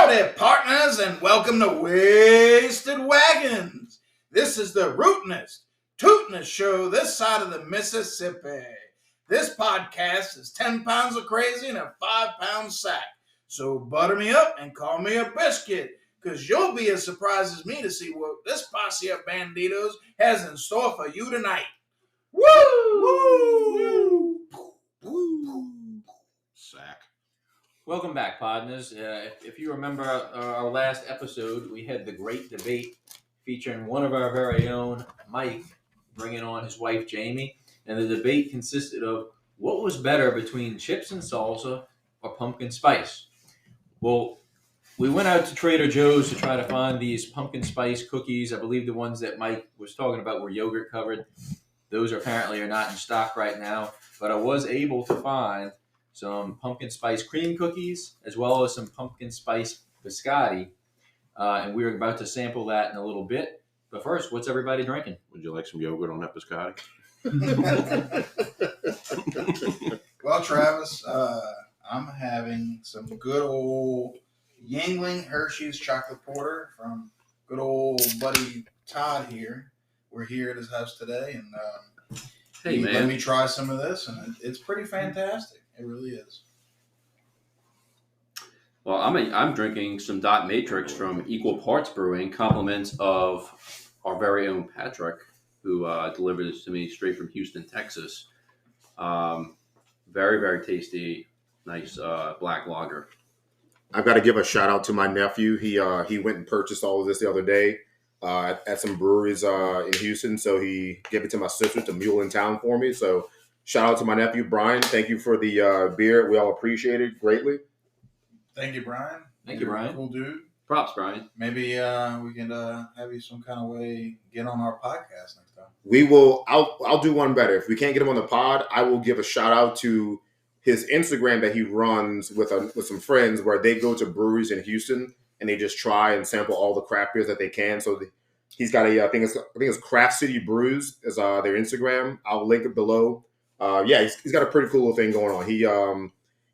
Howdy, partners, and welcome to Wasted Wagons. This is the rootinest, tootinest show this side of the Mississippi. This podcast is 10 pounds of crazy in a 5-pound sack. So butter me up and call me a biscuit, because you'll be as surprised as me to see what this posse of banditos has in store for you tonight. Woo! Woo! Woo! Sack. Welcome back, partners. If you remember our last episode, we had the great debate featuring one of our very own, Mike, bringing on his wife, Jamie. And the debate consisted of what was better between chips and salsa or pumpkin spice. Well, we went out to Trader Joe's to try to find these pumpkin spice cookies. I believe the ones that Mike was talking about were yogurt covered. Those apparently are not in stock right now. But I was able to find some pumpkin spice cream cookies, as well as some pumpkin spice biscotti. And we're about to sample that in a little bit. But first, what's everybody drinking? Would you like some yogurt on that biscotti? Well, Travis, I'm having some good old Yingling Hershey's chocolate porter from good old buddy Todd here. We're here at his house today, and Hey, man. let me try some of this, and it's pretty fantastic. It really is. Well, I'm drinking some Dot Matrix from Equal Parts Brewing, compliments of our very own Patrick, who delivered this to me straight from Houston, Texas. Very, very tasty, nice black lager. I've got to give a shout out to my nephew. He went and purchased all of this the other day at some breweries in Houston. So he gave it to my sister to mule in town for me. So shout out to my nephew, Brian. Thank you for the beer. We all appreciate it greatly. Thank you, Brian. Thank you, You're a Brian. Cool dude. Props, Brian. Maybe we can have you some kind of way get on our podcast next time. We will. I'll do one better. If we can't get him on the pod, I will give a shout out to his Instagram that he runs with some friends, where they go to breweries in Houston and they just try and sample all the craft beers that they can. So he's got I think it's Craft City Brews is their Instagram. I'll link it below. He's got a pretty cool little thing going on. He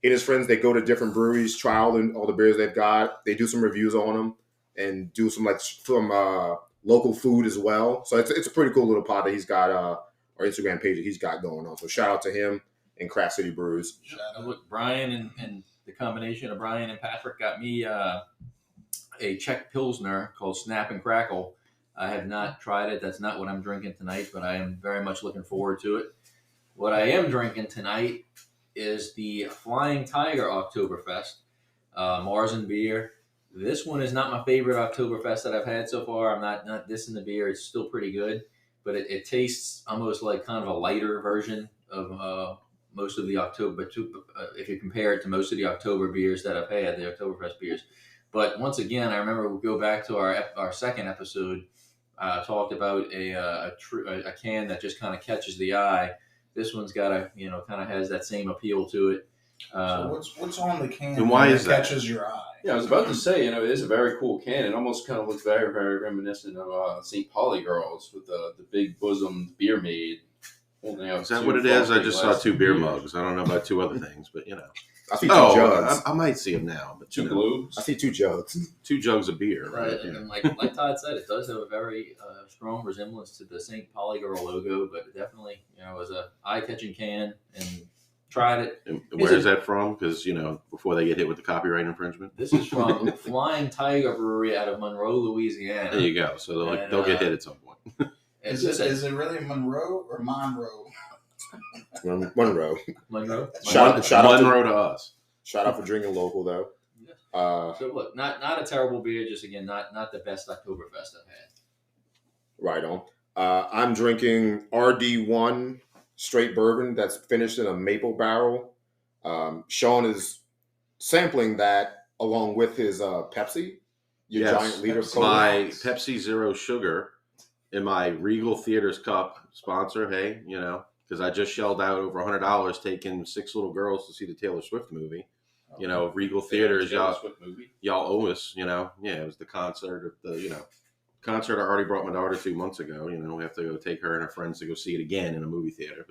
and his friends, they go to different breweries, try all the beers they've got. They do some reviews on them and do some local food as well. So it's a pretty cool little pod that he's got, our Instagram page that he's got going on. So shout out to him and Craft City Brews. Look, Brian and the combination of Brian and Patrick got me a Czech Pilsner called Snap and Crackle. I have not tried it. That's not what I'm drinking tonight, but I am very much looking forward to it. What I am drinking tonight is the Flying Tiger Oktoberfest, Marzen beer. This one is not my favorite Oktoberfest that I've had so far. I'm not dissing the beer. It's still pretty good, but it tastes almost like kind of a lighter version of most of the October, if you compare it to most of the October beers that I've had, the Oktoberfest beers. But once again, I remember we go back to our second episode, talked about a can that just kind of catches the eye. This one's got kind of has that same appeal to it. So what's on the can And why is that? catches your eye? Yeah, I was about to say, it is a very cool can. It almost kind of looks very, very reminiscent of St. Pauli girls with the big bosomed beer maid. Holding out Is that two what it is? I frosty just saw glasses 2 of beer beer. mugs. I don't know about 2 other things, but I see 2 jugs. I might see them now. But 2 globes. I see 2 jugs. 2 jugs of beer. Right, Yeah. and like Todd said, it does have a very strong resemblance to the St. Pauli Girl logo, but it definitely, was a eye-catching can, and tried it. And where is that from? Because, before they get hit with the copyright infringement. This is from Flying Tiger Brewery out of Monroe, Louisiana. There you go. So they'll get hit at some point. Is it really Monroe or Monroe? Monroe. Monroe? Shout out Monroe to us. Shout out for drinking local though. So look, not a terrible beer, just again, not the best Oktoberfest I've had. Right on. I'm drinking RD1 straight bourbon that's finished in a maple barrel. Sean is sampling that along with his Pepsi, your Yes. giant liter of My Coke. Pepsi Zero Sugar in my Regal Theaters cup sponsor. Hey, because I just shelled out over $100 taking 6 little girls to see the Taylor Swift movie. Regal Theaters, Taylor Swift movie. y'all owe us. It was the concert of the concert I already brought my daughter 2 months ago. We have to go take her and her friends to go see it again in a movie theater.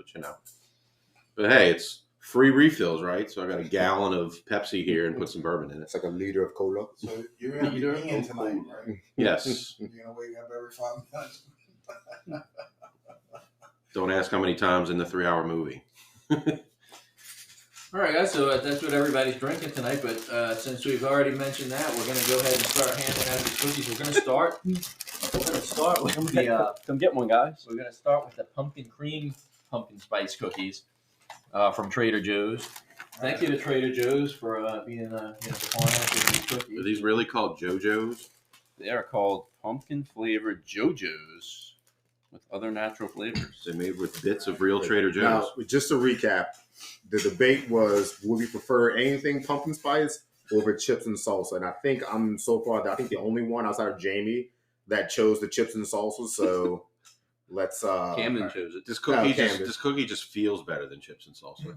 But hey, it's free refills, right? So I got a gallon of Pepsi here and put some bourbon in it. It's like a liter of cola. So you're gonna be Peter peeing tonight, O'Connor. right? Yes. You're gonna wake up every 5 minutes. Don't ask how many times in the 3-hour movie. All right, guys. So that's what everybody's drinking tonight. But since we've already mentioned that, we're going to go ahead and start handing out the cookies. We're going to start. We're going to start with the. Come get one, guys. We're going to start with the pumpkin cream pumpkin spice cookies from Trader Joe's. Thank you to Trader Joe's for being supplying us with these Are cookies. these really called JoJo's? They are called pumpkin flavored JoJo's with other natural flavors. They're made with bits of real Trader Joe's. Now, just to recap, the debate was: would we prefer anything pumpkin spice over chips and salsa? And I think I'm so far. I think the only one outside of Jamie that chose the chips and salsa. So let's. Camden chose it. This cookie Camden. this cookie just feels better than chips and salsa.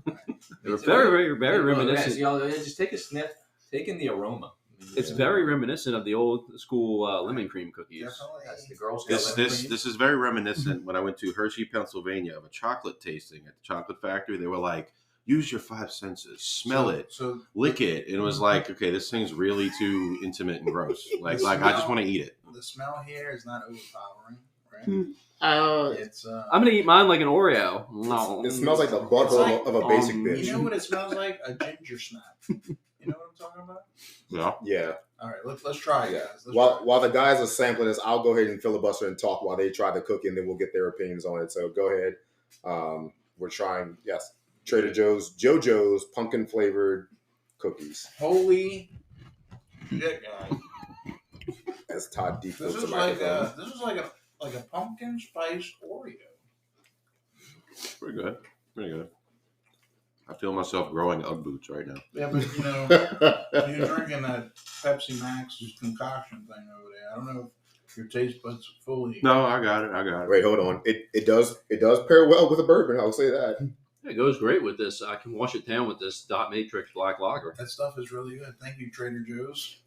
They're very, very reminiscent. Y'all just take a sniff. Take in the aroma. It's very reminiscent of the old school lemon cream cookies. Definitely. That's the Girl Scout This is very reminiscent. When I went to Hershey, Pennsylvania, of a chocolate tasting at the chocolate factory. They were like, use your 5 senses, smell it, So lick it, and it was like, okay, this thing's really too intimate and gross. Like I just want to eat it. the smell here is not overpowering, right? It's I'm gonna eat mine like an Oreo. No, It smells like the butthole It's like, of a basic bitch. you know what it smells like? A ginger snap. You know what I'm talking about? Yeah. Yeah. All right, let's try it, Yeah. guys. Let's While try while the guys are sampling this, I'll go ahead and filibuster and talk while they try the cookie, and then we'll get their opinions on it. So go ahead. We're trying, yes, Trader Joe's JoJo's pumpkin flavored cookies. it. Holy shit, guys! As Todd deep This the is like microphone. a pumpkin spice Oreo. Pretty good. Pretty good. I feel myself growing Ugg boots right now. Yeah, but you're drinking that Pepsi Max concoction thing over there. I don't know if your taste buds fully. No, I got it. Wait, hold on. It does pair well with a bourbon. I'll say that. it goes great with this. I can wash it down with this Dot Matrix Black Lager. That stuff is really good. Thank you, Trader Joe's.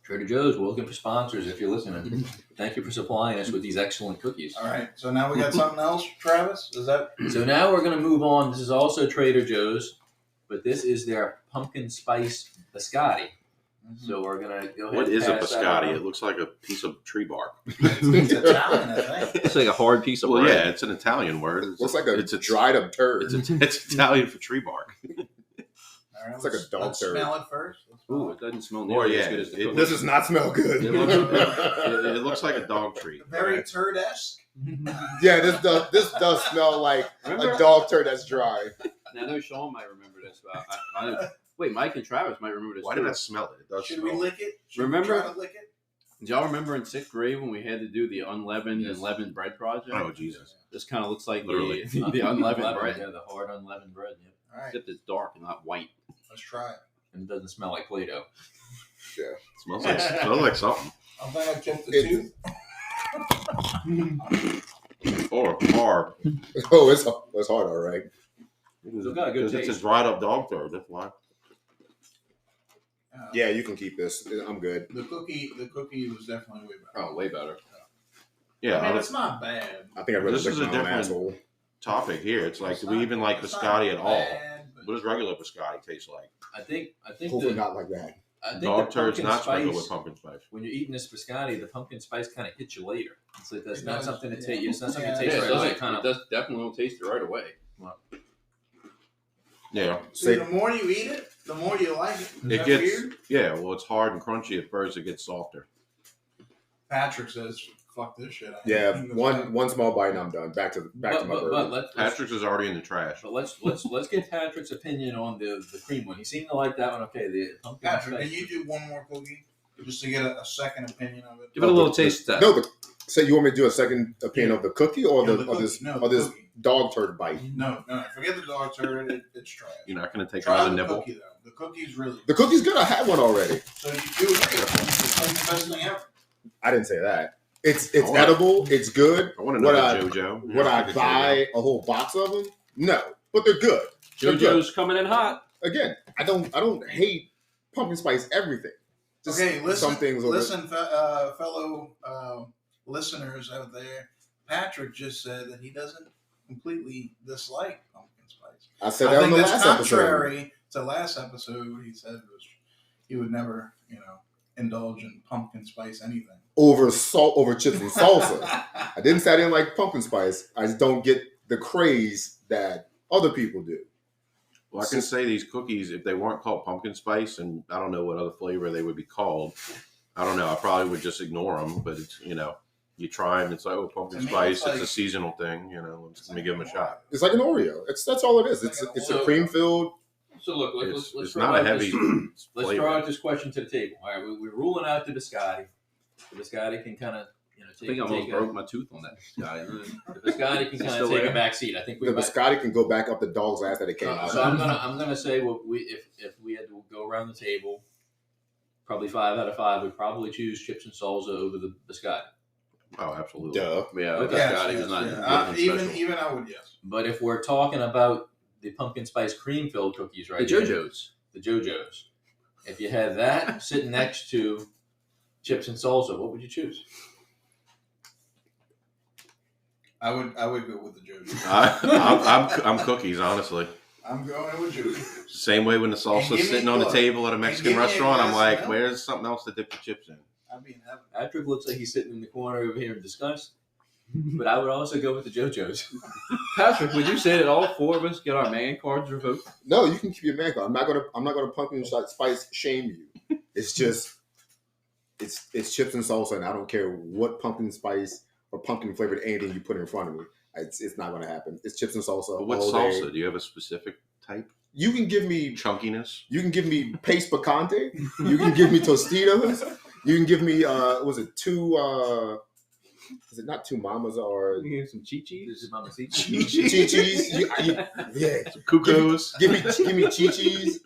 Trader Joe's, we're looking for sponsors if you're listening. Thank you for supplying us with these excellent cookies. All right, so now we got something else, Travis. Is that So now we're going to move on. This is also Trader Joe's, but this is their pumpkin spice biscotti. So we're going to go ahead What and is a pass that biscotti? around. It looks like a piece of tree bark. it's Italian? I think. It's like a hard piece of Well, bread. yeah, it's an Italian word. Looks like a it's dried up turd. It's Italian for tree bark. All right, It's like a dog let's turd. smell it first. Ooh, it doesn't smell Oh, nearly yeah, as good as the it cookie. This does not smell good. It looks like a dog treat. Very turd-esque. Yeah, this does smell like Remember? a dog turd that's dry. Now, I know Sean might remember this, but wait, Mike and Travis might remember this. Why too. did I smell it? It does Should smell. we lick it? Should Remember? we try to lick it? Did y'all remember in 6th grade when we had to do the unleavened and leavened bread project? Oh, Jesus. This kind of looks like Literally. the unleavened bread. Yeah, the hard unleavened bread. Yeah. All right, Except it's dark and not white. let's try it. And it doesn't smell like Play-Doh. It smells like something. I think I chipped the It- tooth. Or hard. Oh, it's hard, all right. It's got a good Because it's taste. a dried up dog turd. That's why. Yeah, you can keep this. I'm good. The cookie was definitely way better. Oh, way better. Yeah. I mean, it's not bad. I think I'd rather This lick is a my own different- asshole. Topic here. It's like, It's do we not- even like it's not biscotti at all? bad, but- What does regular biscotti taste like? I think Hopefully not like that. Dog the turd's pumpkin not sprinkled with spice, pumpkin spice. when you're eating this biscotti, the pumpkin spice kind of hits you later. It's like that's It not does, something to yeah. take. It's not something Yeah, to Yeah, taste it right away. doesn't. Kind It of. does definitely don't taste it right away. Yeah. See, Say- the more you eat it, the more you like it. Is It that gets weird? yeah. Well, it's hard and crunchy at first. It gets softer. Patrick says, "Fuck this shit." Yeah, one small bite and I'm done. Back to my But bourbon. let's Patrick's is already in the trash. but let's get Patrick's opinion on the cream one. He seemed to like that one. Okay, the pumpkin Patrick, spice. can you do one more cookie just to get a second opinion of it? Give it a little taste test. No, so you want me to do a second opinion of the cookie or Yeah, the the or this cookie. No, or the this cookie. dog turd bite? No, forget the dog turd. It's trash. You're not going to take Try another the nibble. cookie though. The cookie's really. The cookie's good. I had one already. So you agree? It's like the best thing ever. I didn't say that. It's I want- edible. It's good. I want Would another I- JoJo. Would I Take a buy a whole box of them? No, but they're good. They're good. JoJo's coming in hot. Again, I don't hate pumpkin spice everything. Just Okay, listen. some things. Fellow listeners out there. Patrick just said that he doesn't completely dislike pumpkin spice. I said I that on think the that's last episode. contrary to last episode. He said he would never, indulge in pumpkin spice anything. Over chips and salsa. I didn't say I didn't like pumpkin spice. I just don't get the craze that other people do. Well, I can say these cookies, if they weren't called pumpkin spice, and I don't know what other flavor they would be called, I don't know. I probably would just ignore them. But it's, you try them, it's like, oh, pumpkin To me, spice. it's It's like- a seasonal thing. Let me give them a shot. It's like an Oreo. That's all it is. It's a cream filled. So look, let's It's throw not a out heavy Let's flavor. throw out this question to the table. All right, we're ruling out the biscotti. The biscotti can kind of, I think I almost broke my tooth on that guy. the biscotti can kind Still of take there? a back seat. I think we The might. biscotti can go back up the dog's ass that it came out. So I'm gonna say if we had to go around the table, probably 5 out of 5 would probably choose chips and salsa over the biscotti. Oh, absolutely. Duh. Yeah, Okay. that Scotty was not nothing special. Even I would yes. But if we're talking about the pumpkin spice cream filled cookies, right? The JoJo's. The JoJo's. If you had that sitting next to chips and salsa, what would you choose? I would go with the JoJo. I'm cookies, honestly. I'm going with JoJo. Same way when the And salsa's give me- sitting on the look, table at a and Mexican give me a restaurant, I'm glass like, of milk. where's something else to dip the chips in? I'd be in heaven. Patrick looks like he's sitting in the corner over here in disgust. But I would also go with the JoJo's. Patrick, would you say that all 4 of us get our man cards revoked? No, you can keep your man card. I'm not gonna pumpkin spice shame you. It's just it's chips and salsa, and I don't care what pumpkin spice or pumpkin flavored anything you put in front of me. It's not gonna happen. It's chips and salsa. But what all salsa? day. Do you have a specific type? You can give me Chunkiness? paste picante. You can give me Tostitos. You can give me is it not two mamas or You have some Chi-Chis? This is Mama C. Chi-Chis? Yeah. Cuckoos? Give me Chi-Chis.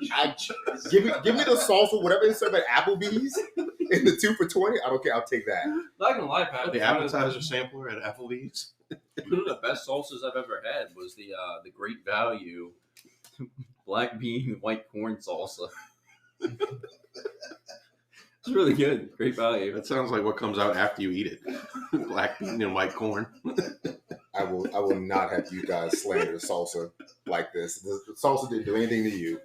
Give me the salsa, whatever they serve at Applebee's in the 2 for $20. I don't care. I'll take that. Not gonna lie, Pat. The appetizer sampler at Applebee's? One of the best salsas I've ever had was the Great Value black bean and white corn salsa. It's really good. Great value. That sounds like what comes out after you eat it. Black bean and white corn. I will not have you guys slander the salsa like this. The salsa didn't do anything to you.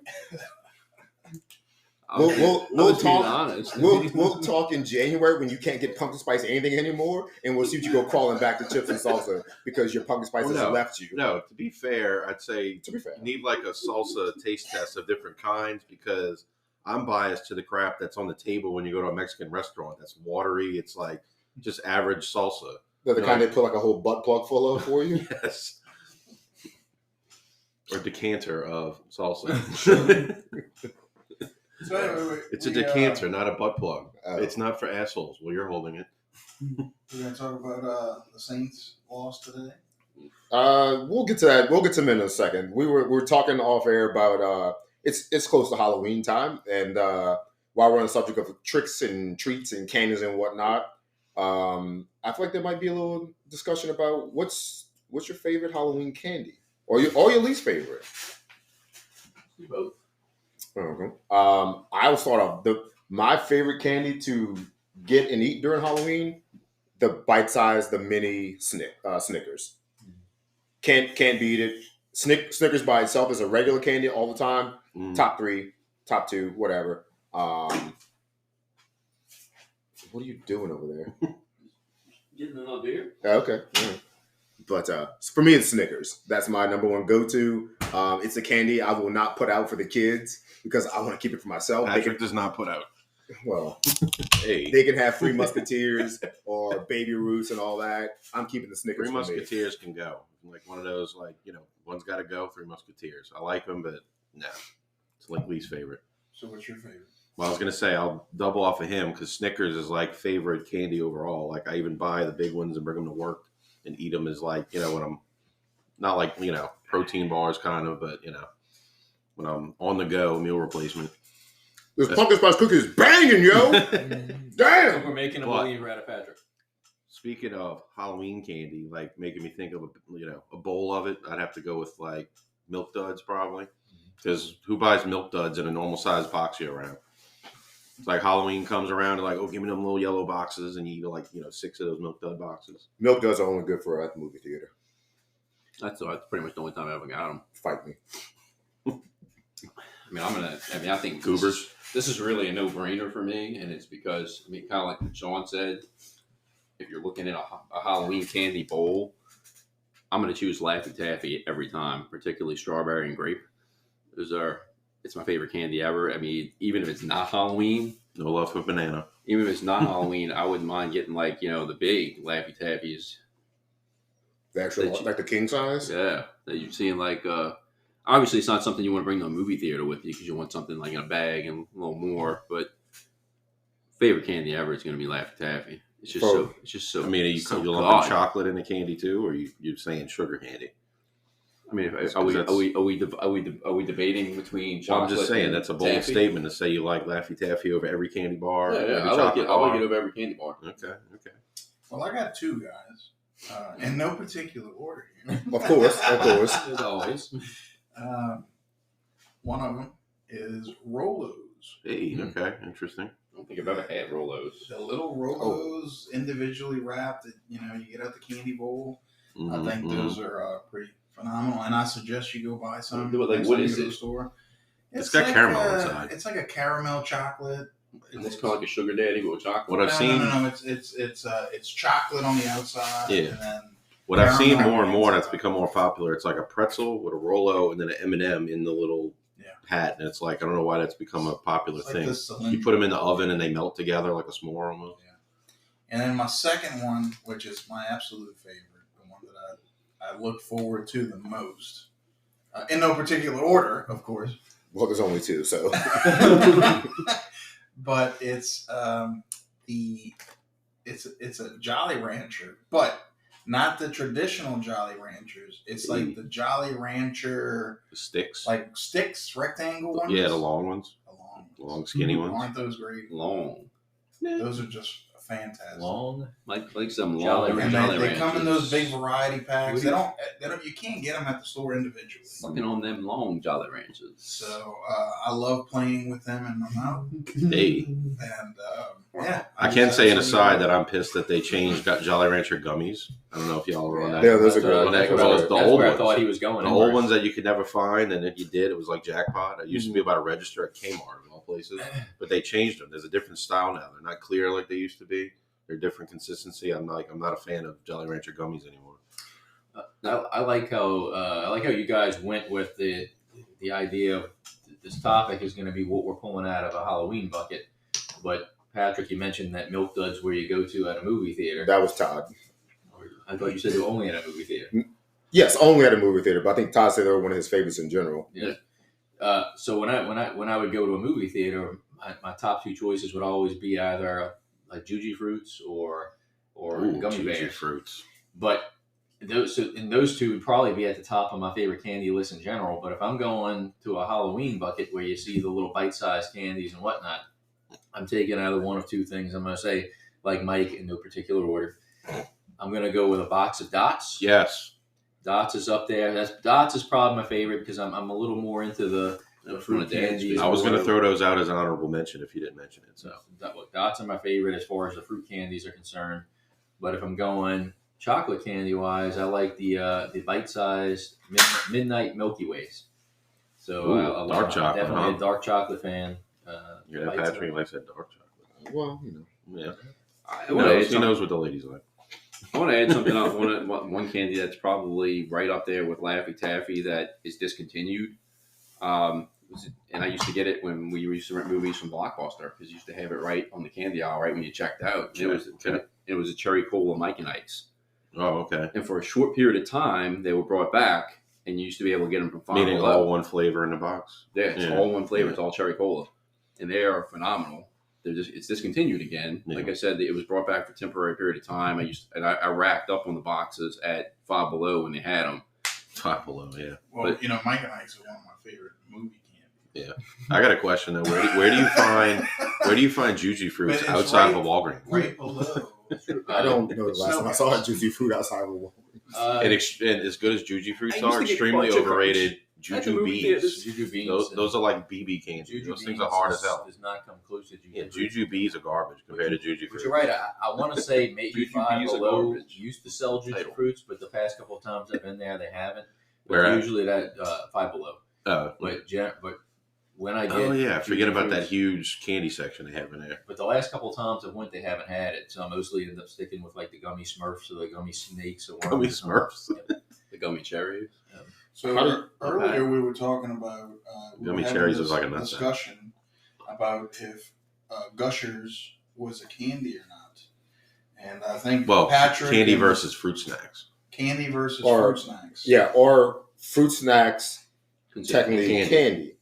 We'll talk. Honest. We'll talk in January when you can't get pumpkin spice anything anymore, and we'll see if you go crawling back to chips and salsa because your pumpkin spice has left you. No, to be fair, I'd say To be fair, you need like a salsa taste test of different kinds because I'm biased to the crap that's on the table when you go to a Mexican restaurant. That's watery. It's like just average salsa. they're the kind they put like a whole butt plug full of for you. Yes. Or decanter of salsa. So anyway, It's a decanter, not a butt plug. Oh. It's not for assholes. Well, you're holding it. We're going to talk about the Saints loss today. We'll get to that. We'll get to them in a second. We're talking off air about it's close to Halloween time, and while we're on the subject of tricks and treats and candies and whatnot, I feel like there might be a little discussion about what's your favorite Halloween candy or your least favorite. Both. Okay. I will start off. My favorite candy to get and eat during Halloween, the bite-sized, the mini Snickers. Can't beat it. Snickers by itself is a regular candy all the time. Mm. Top 3, top 2, whatever. What are you doing over there? Getting another beer? Okay. All right. But for me, it's Snickers. That's my number one go-to. It's a candy I will not put out for the kids because I want to keep it for myself. Patrick does not put out. Well, Hey, they can have Three Musketeers or Baby Roots and all that. I'm keeping the Snickers Three for me. Musketeers can go. Like one of those, like, one's got to go. Three Musketeers. I like them, but no. It's like least favorite. So what's your favorite? Well, I was going to say, I'll double off of him because Snickers is like favorite candy overall. Like I even buy the big ones and bring them to work and eat them as like, when I'm not like, protein bars kind of, but, when I'm on the go, meal replacement. This pumpkin spice cookie is banging, yo! Damn! We're making a What? believer out of Patrick. Speaking of Halloween candy, like making me think of a bowl of it, I'd have to go with like Milk Duds probably, because who buys Milk Duds in a normal size box year round? It's like Halloween comes around and like, oh, give me them little yellow boxes, and you eat like 6 of those Milk Dud boxes. Milk Duds are only good for at the movie theater. That's pretty much the only time I ever got them. Fight me. I think Goobers. This is really a no-brainer for me, and it's because kind of like what Sean said. If you're looking at a Halloween candy bowl, I'm going to choose Laffy Taffy every time, particularly strawberry and grape. It's my favorite candy ever. I mean, even if it's not Halloween, No love for banana. even if it's not Halloween, I wouldn't mind getting the big Laffy Taffies. The actual, like the king size? Yeah, that you're seeing obviously it's not something you want to bring to a movie theater with you because you want something like in a bag and a little more. But favorite candy ever is going to be Laffy Taffy. It's just so. I mean, so you love chocolate in the candy too, or you saying sugar candy? I mean, are we debating between chocolate? Well, I'm just saying that's a bold taffy? statement to say you like Laffy Taffy over every candy bar. Yeah, every I like chocolate it. I like bar. it over every candy bar. Okay. Well, I got two guys, in no particular order here. Of course. As always. One of them is Rolos. Hey, okay, interesting. I don't think I've ever had Rolos. The little Rolos, individually wrapped. You get out the candy bowl. Mm-hmm, I think those are pretty phenomenal, and I suggest you go buy some. What next time you is go to it? the store. It's got caramel inside. It's like a caramel chocolate. It's kind of like a sugar daddy with chocolate. What I've seen, No. It's chocolate on the outside. Yeah. And then what I've seen caramel more and on the more, and it's inside. become more popular. It's like a pretzel with a Rolo and then an M&M in the little hat, and it's like I don't know why that's become a popular It's like thing. this You cylindrical- put them in the oven and they melt together like a s'more almost. And then my second one, which is my absolute favorite, the one that I look forward to the most, in no particular order, of course. Well, there's only two, so. But it's it's a Jolly Rancher, but not the traditional Jolly Ranchers. It's like the Jolly Rancher, The sticks. like sticks, rectangle ones. Yeah, the long ones. The long Skinny ones. Aren't those great? Long. Those are just fantastic. Long. Like some Jolly long Ranchers. And Jolly they come in those big Ranchers. variety packs. They don't. You can't get them at the store individually. Sucking on them long Jolly Ranchers. So I love playing with them in my mouth. Hey, And yeah, I can say an aside that I'm pissed that they changed Jolly Rancher gummies. I don't know if y'all were on that. Yeah, those are Well, good. the That's old where I ones. thought he was going. The old ones that you could never find, and if you did, it was like jackpot. It used to be about a register at Kmart of all places, but they changed them. There's a different style now. They're not clear like they used to be. They're different consistency. I'm not a fan of Jolly Rancher gummies anymore. I like how you guys went with the idea of this topic is going to be what we're pulling out of a Halloween bucket. But Patrick, you mentioned that Milk Duds where you go to at a movie theater. That was Todd. I thought you said they were only at a movie theater. Yes, only at a movie theater, but I think Todd said they were one of his favorites in general. Yeah. So when I would go to a movie theater, my top two choices would always be either like Juji Fruits or Ooh, gummy Juicy bears. fruits. But those two would probably be at the top of my favorite candy list in general. But if I'm going to a Halloween bucket where you see the little bite-sized candies and whatnot, I'm taking either one of two things. I'm going to say, like Mike, in no particular order. I'm going to go with a box of Dots. Yes. Dots is up there. Dots is probably my favorite because I'm a little more into the fruit candies. I was going to throw those out as an honorable mention if you didn't mention it. So Dots are my favorite as far as the fruit candies are concerned. But if I'm going chocolate candy wise, I like the bite-sized midnight Milky Ways. So Ooh, dark chocolate, definitely huh? a dark chocolate fan. yeah, Patrick likes that dark chocolate. Well, Yeah, He he knows what the ladies like. I want to add something else. One candy that's probably right up there with Laffy Taffy that is discontinued. And I used to get it when we used to rent movies from Blockbuster because you used to have it right on the candy aisle right when you checked out. It was a cherry cola Mike and Ike's. Oh, okay. And for a short period of time, they were brought back, and you used to be able to get them from Five Meaning Below. all one flavor in the box. Yeah, it's all one flavor. It's all cherry cola, and they are phenomenal. It's discontinued again. Yeah. Like I said, it was brought back for a temporary period of time. I racked up on the boxes at Five Below when they had them. Five Below, yeah. Well, But- Mike and Ike's are one of my favorite movie candies. I got a question though. Where do you find Juji fruits But it's outside right- of a Walgreens? Right below. I don't know the It's last time I saw a juicy fruit outside of a wall. And as good as Juji fruits I used are, to get extremely Crunch overrated. at the Juju movie beans. theaters. Juju beans. Those are like BB candy. Juju Those things beans are hard as hell. Does not come close to Juju. Yeah, Fruits. Juju bees are garbage compared to Juji But fruits. you're right. I want to say maybe Juju Five bees are Below garbage. used to sell Juju Title. Fruits, but the past couple of times I've been there, they haven't. But Where at? usually that Five Below. Oh, But when I get. Oh yeah, forget about that fruits. huge candy section they have in there. But the last couple of times I went, they haven't had it, so I mostly end up sticking with like the gummy Smurfs or the gummy snakes or Gummy worms or something. Smurfs. The gummy cherries. So How do- earlier we were talking about we Gummy were having cherries this is like a nutsack. discussion about if Gushers was a candy or not, and I think Well, Patrick candy and- versus fruit snacks. candy versus Or- fruit snacks. Yeah, or fruit snacks, Considered technically candy.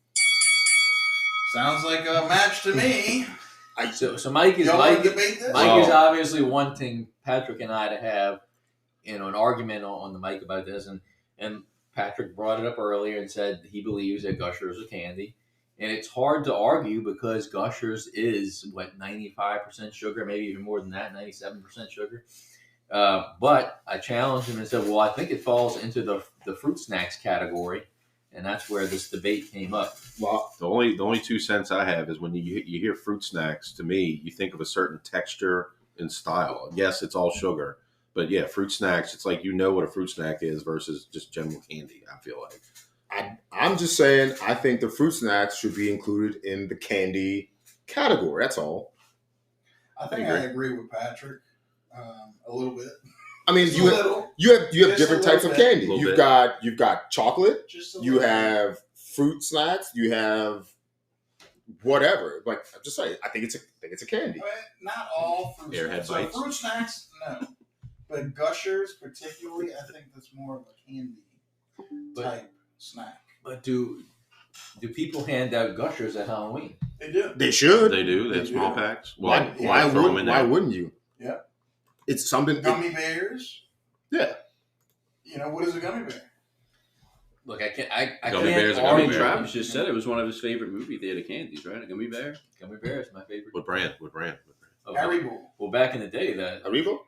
Sounds like a match to me. So Mike is Y'all want Mike. to debate this? Mike is obviously wanting Patrick and I to have, an argument on the mic about this, and Patrick brought it up earlier and said he believes that Gushers are candy, and it's hard to argue because Gushers is 95% sugar, maybe even more than that, 97% sugar. But I challenged him and said, well, I think it falls into the fruit snacks category, and that's where this debate came up. Well, The only 2 cents I have is when you hear fruit snacks. To me, you think of a certain texture and style. Yes, it's all sugar, but yeah, fruit snacks. It's like what a fruit snack is versus just general candy. I feel like. I'm just saying, I think the fruit snacks should be included in the candy category. That's all. I think I agree with Patrick a little bit. I mean, Just you a little. have Just different a little types of bit. candy. Little You've bit. got chocolate. Just a You little bit. have fruit snacks. You have whatever. Like I'm just saying, I think it's a candy. I mean, not all fruit Airhead snacks. So bites. fruit snacks, no. But Gushers, particularly, I think that's more of a candy type snack. But do people hand out Gushers at Halloween? They do. They should. They do. They have They small do. packs. Why? Yeah, Why throw 'em would? in Why there. wouldn't you? Yeah. It's something. Gummy bears. Yeah. You know, what is a gummy bear? Look, I can't Gummy bears are I gummy mean, bears. Travis just said it was one of his favorite movie theater candies, right? A gummy bear. Gummy bear is my favorite. What brand? Oh, Haribo. well, back in the day, the Haribo.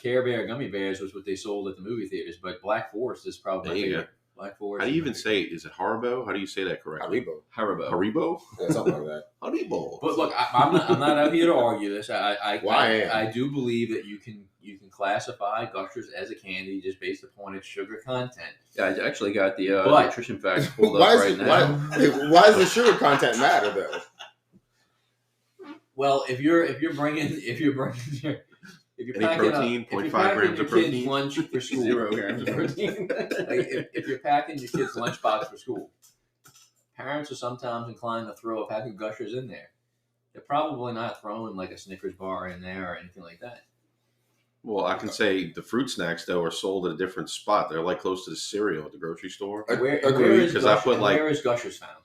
Care Bear gummy bears was what they sold at the movie theaters, but Black Forest is probably my There you favorite. Black Forest. How do you even say it? Is it Haribo? How do you say that correctly? Haribo. Haribo. Haribo? Yeah, something like that. Haribo. But look, I'm not out here to argue this. Why? I do believe that you can classify Gushers as a candy just based upon its sugar content. Yeah, I actually got the But- nutrition facts pulled Why up right is now. why does the sugar content matter though? Well, if you're bringing if you're Any packing protein? if you're 0.5 packing grams your of kid's protein? lunch for school, 0 grams of protein. Like, if you're packing your kid's lunchbox for school, parents are sometimes inclined to throw a pack of Gushers in there. They're probably not throwing like a Snickers bar in there or anything like that. Well, I can say the fruit snacks though are sold at a different spot. They're like close to the cereal at the grocery store. Where Agreed, is 'cause I Gushers, put, like- where is Gushers found?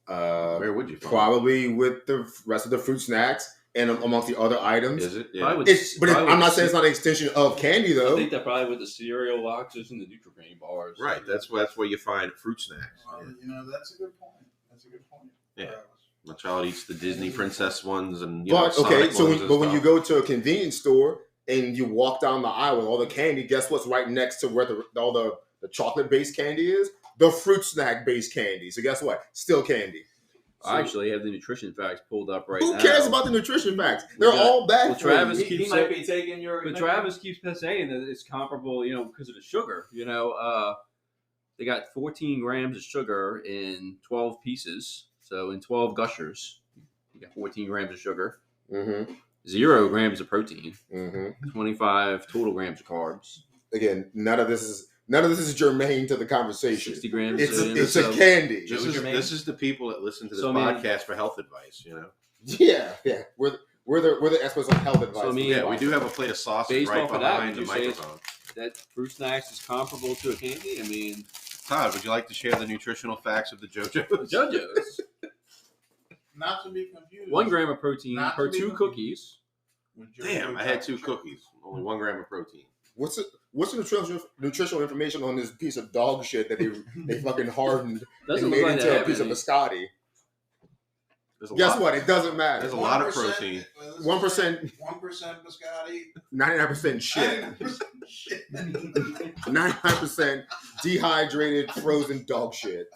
Where would you find Probably with the rest of the fruit snacks and amongst the other it? items. Is it? Yeah. Probably with- But probably I'm with not saying it's not an extension of candy I though. think that probably with the cereal boxes and the Nutrigrain bars. Right. That's where you find fruit snacks. Well, Yeah. you know, that's a good point. That's a good point. Yeah. Travis. My child eats the Disney princess ones and But okay, Sonic so ones and when you stuff. go to a convenience store and you walk down the aisle with all the candy, guess what's right next to where all the chocolate based candy is? The fruit snack based candy. So guess what? Still candy. I actually have the nutrition facts pulled up right now. Who cares about the nutrition facts? They're Well, all bad. well, for Travis you. keeps might be taking your. But Travis keeps saying that it's comparable, because of the sugar. They got 14 grams of sugar in 12 pieces. So in 12 Gushers, you got 14 grams of sugar, Mhm, 0 grams of protein, mhm. 25 total grams of carbs, Again, none of this is germane to the conversation. 60 grams. It's of a so- candy. This Joe's is, your man? this is the people that listen to this So, I mean- podcast for health advice. Yeah. We're the experts on health advice. So, I mean, Yeah, we do have a plate of sausage Based right off of that, behind the would you say it's- microphone. that fruit snacks is comparable to a candy. I mean, Todd, would you like to share the nutritional facts of the JoJo's? JoJo's. Not to be confused. 1 gram of protein Not per to be 2 confused. cookies. with JoJo Damn, I had 2 chocolate cookies. Only 1 gram of protein. What's the nutritional information on this piece of dog shit that they fucking hardened Doesn't and look made like they into a have piece of any. biscotti? There's a Guess lot. what? It doesn't There's matter. a lot of protein. 1%, 1% biscotti. 99% shit. 99% shit. 99% dehydrated frozen dog shit.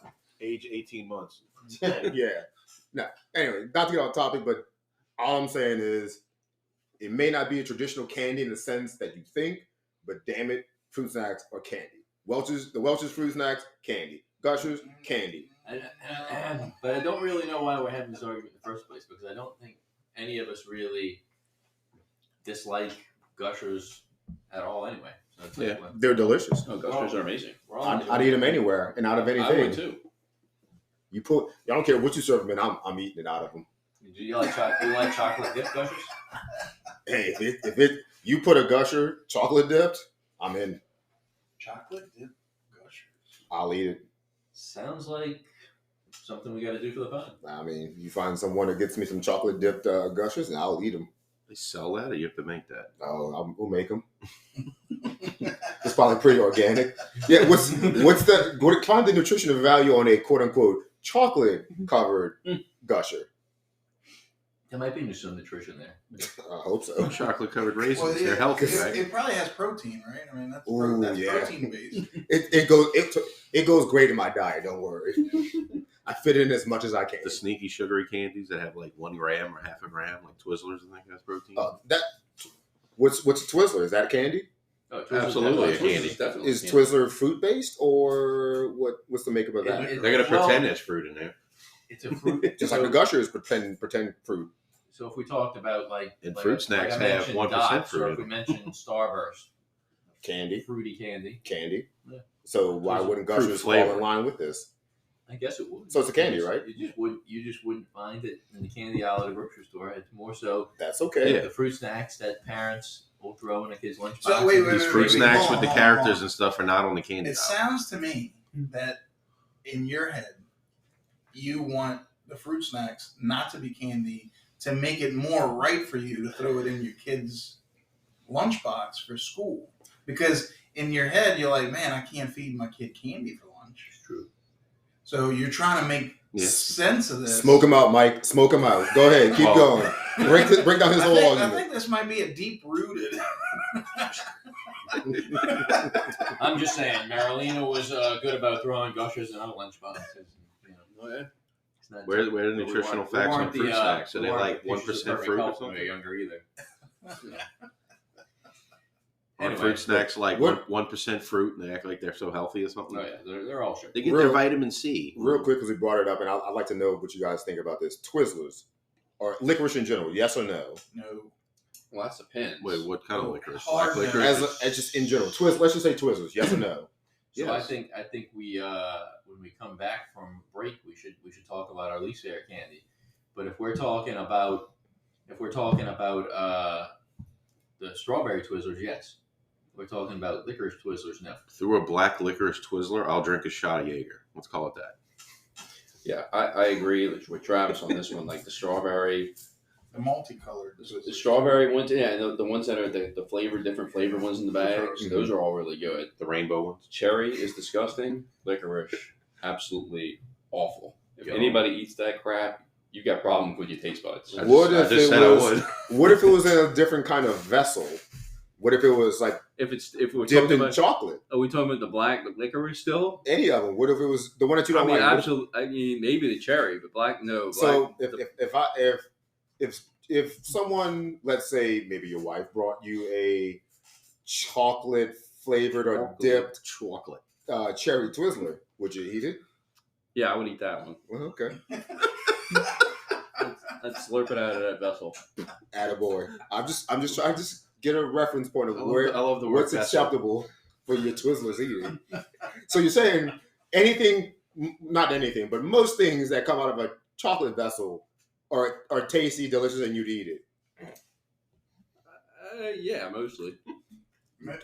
Age 18 months. Yeah. No. Anyway, not to get off topic, but all I'm saying is it may not be a traditional candy in the sense that you think, but damn it, fruit snacks are candy. The Welch's fruit snacks, candy. Gushers, candy. But I don't really know why we're having this argument in the first place, because I don't think any of us really dislike Gushers at all anyway. So it's like, Yeah. They're delicious. Oh, Gushers are amazing. we're all I'd enjoying eat them it. anywhere and out of I anything. would too. I don't care what you serve them, and I'm eating it out of them. Do you like chocolate dip Gushers? Hey, if you put a Gusher chocolate dipped, I'm in. Chocolate dip Gushers. I'll eat it. Sounds like something we got to do for the pod. I mean, you find someone that gets me some chocolate dipped Gushers, and I'll eat them. They sell that, or you have to make that? Oh, we'll make them. It's probably pretty organic. Yeah. Find the nutritional value on a quote unquote chocolate covered Gusher. There might be some nutrition there. I hope so. Chocolate covered raisins. Well, They're healthy, it, right? it probably has protein, right? I mean, that's, Ooh, that's yeah. protein based. It goes great in my diet. Don't worry. I fit in as much as I can. The sneaky sugary candies that have like 1 gram or half a gram, like Twizzlers, I think has protein. What's Twizzler? Is that candy? Oh, Absolutely. definitely. Candy. Definitely. Is Twizzler fruit based or what's the makeup of that? They're gonna pretend there's fruit in there. It's a fruit. Just like the Gushers pretend fruit. So if we talked about And like fruit snacks I have mentioned 1% Dots, fruit or in if we them. mentioned Starburst, Candy. fruity candy, Yeah. So why There's a wouldn't fruit Gushers fall flavor. in line with this? I guess it would. So it's a candy, right? You just wouldn't find it in the candy aisle at the grocery store. It's more so That's okay. Yeah. the fruit snacks that parents will throw in a kid's lunchbox. So wait, These wait, fruit wait, snacks hold with the on, characters hold on. and stuff are not on the candy It aisle. sounds to me that in your head, you want the fruit snacks not to be candy to make it more right for you to throw it in your kid's lunchbox for school. Because in your head, you're like, man, I can't feed my kid candy for lunch. It's true. So you're trying to make Yeah. sense of this. Smoke them out, Mike. Smoke them out. Go ahead. Keep Well- going. Break down his whole I argument. think this might be a deep-rooted. I'm just saying, Marilena was good about throwing Gushers in our lunchboxes. You know, Oh, yeah. it's not Where are the we nutritional weren't- facts we on weren't fruit the, snacks? Are we they weren't like the pictures of 1% perfect fruit or health when we were something? younger either. Are Anyway, fruit snacks like what- 1% fruit and they act like they're so healthy or something? Oh yeah, they're all sugar. They get Real- their vitamin C. Real quick, because we brought it up, and I'd like to know what you guys think about this. Twizzlers or licorice in general, yes or no? No. Well, that's depends. Wait, what kind of licorice? Hard Black no. licorice? As just in general, let's just say Twizzlers, yes or no? So Yes. I think we when we come back from break we should talk about our least favorite candy. But if we're talking about the strawberry Twizzlers, yes. We're talking about licorice Twizzlers, no. Through a black licorice Twizzler, I'll drink a shot of Jaeger. Let's call it that. Yeah, I agree with Travis on this one. Like the strawberry, The multicolored. the strawberry ones, yeah, the ones that are the flavor, different flavor ones in the bags, Mhm. those are all really good. The rainbow ones. Cherry is disgusting. Licorice, absolutely awful. If Yo. anybody eats that crap, you got problems with your taste buds. I What just if it said was- I would. What if it was in a different kind of vessel? What if it was like If we're dipped talking in about, chocolate? are we talking about the licorice still? Any of them? What if it was the one that you I don't mean, like? absolutely. I mean, maybe the cherry, but black, no. So Black, if someone, let's say maybe your wife brought you a chocolate flavored or dipped chocolate. cherry Twizzler, would you eat it? yeah, I would eat that one. Well, okay, I'd slurp it out of that vessel. attaboy. I'm just trying to just get a reference point of I where love the word what's vessel. acceptable for your Twizzlers eating. So you're saying anything, not anything, but most things that come out of a chocolate vessel are tasty, delicious, and you'd eat it. Yeah, mostly.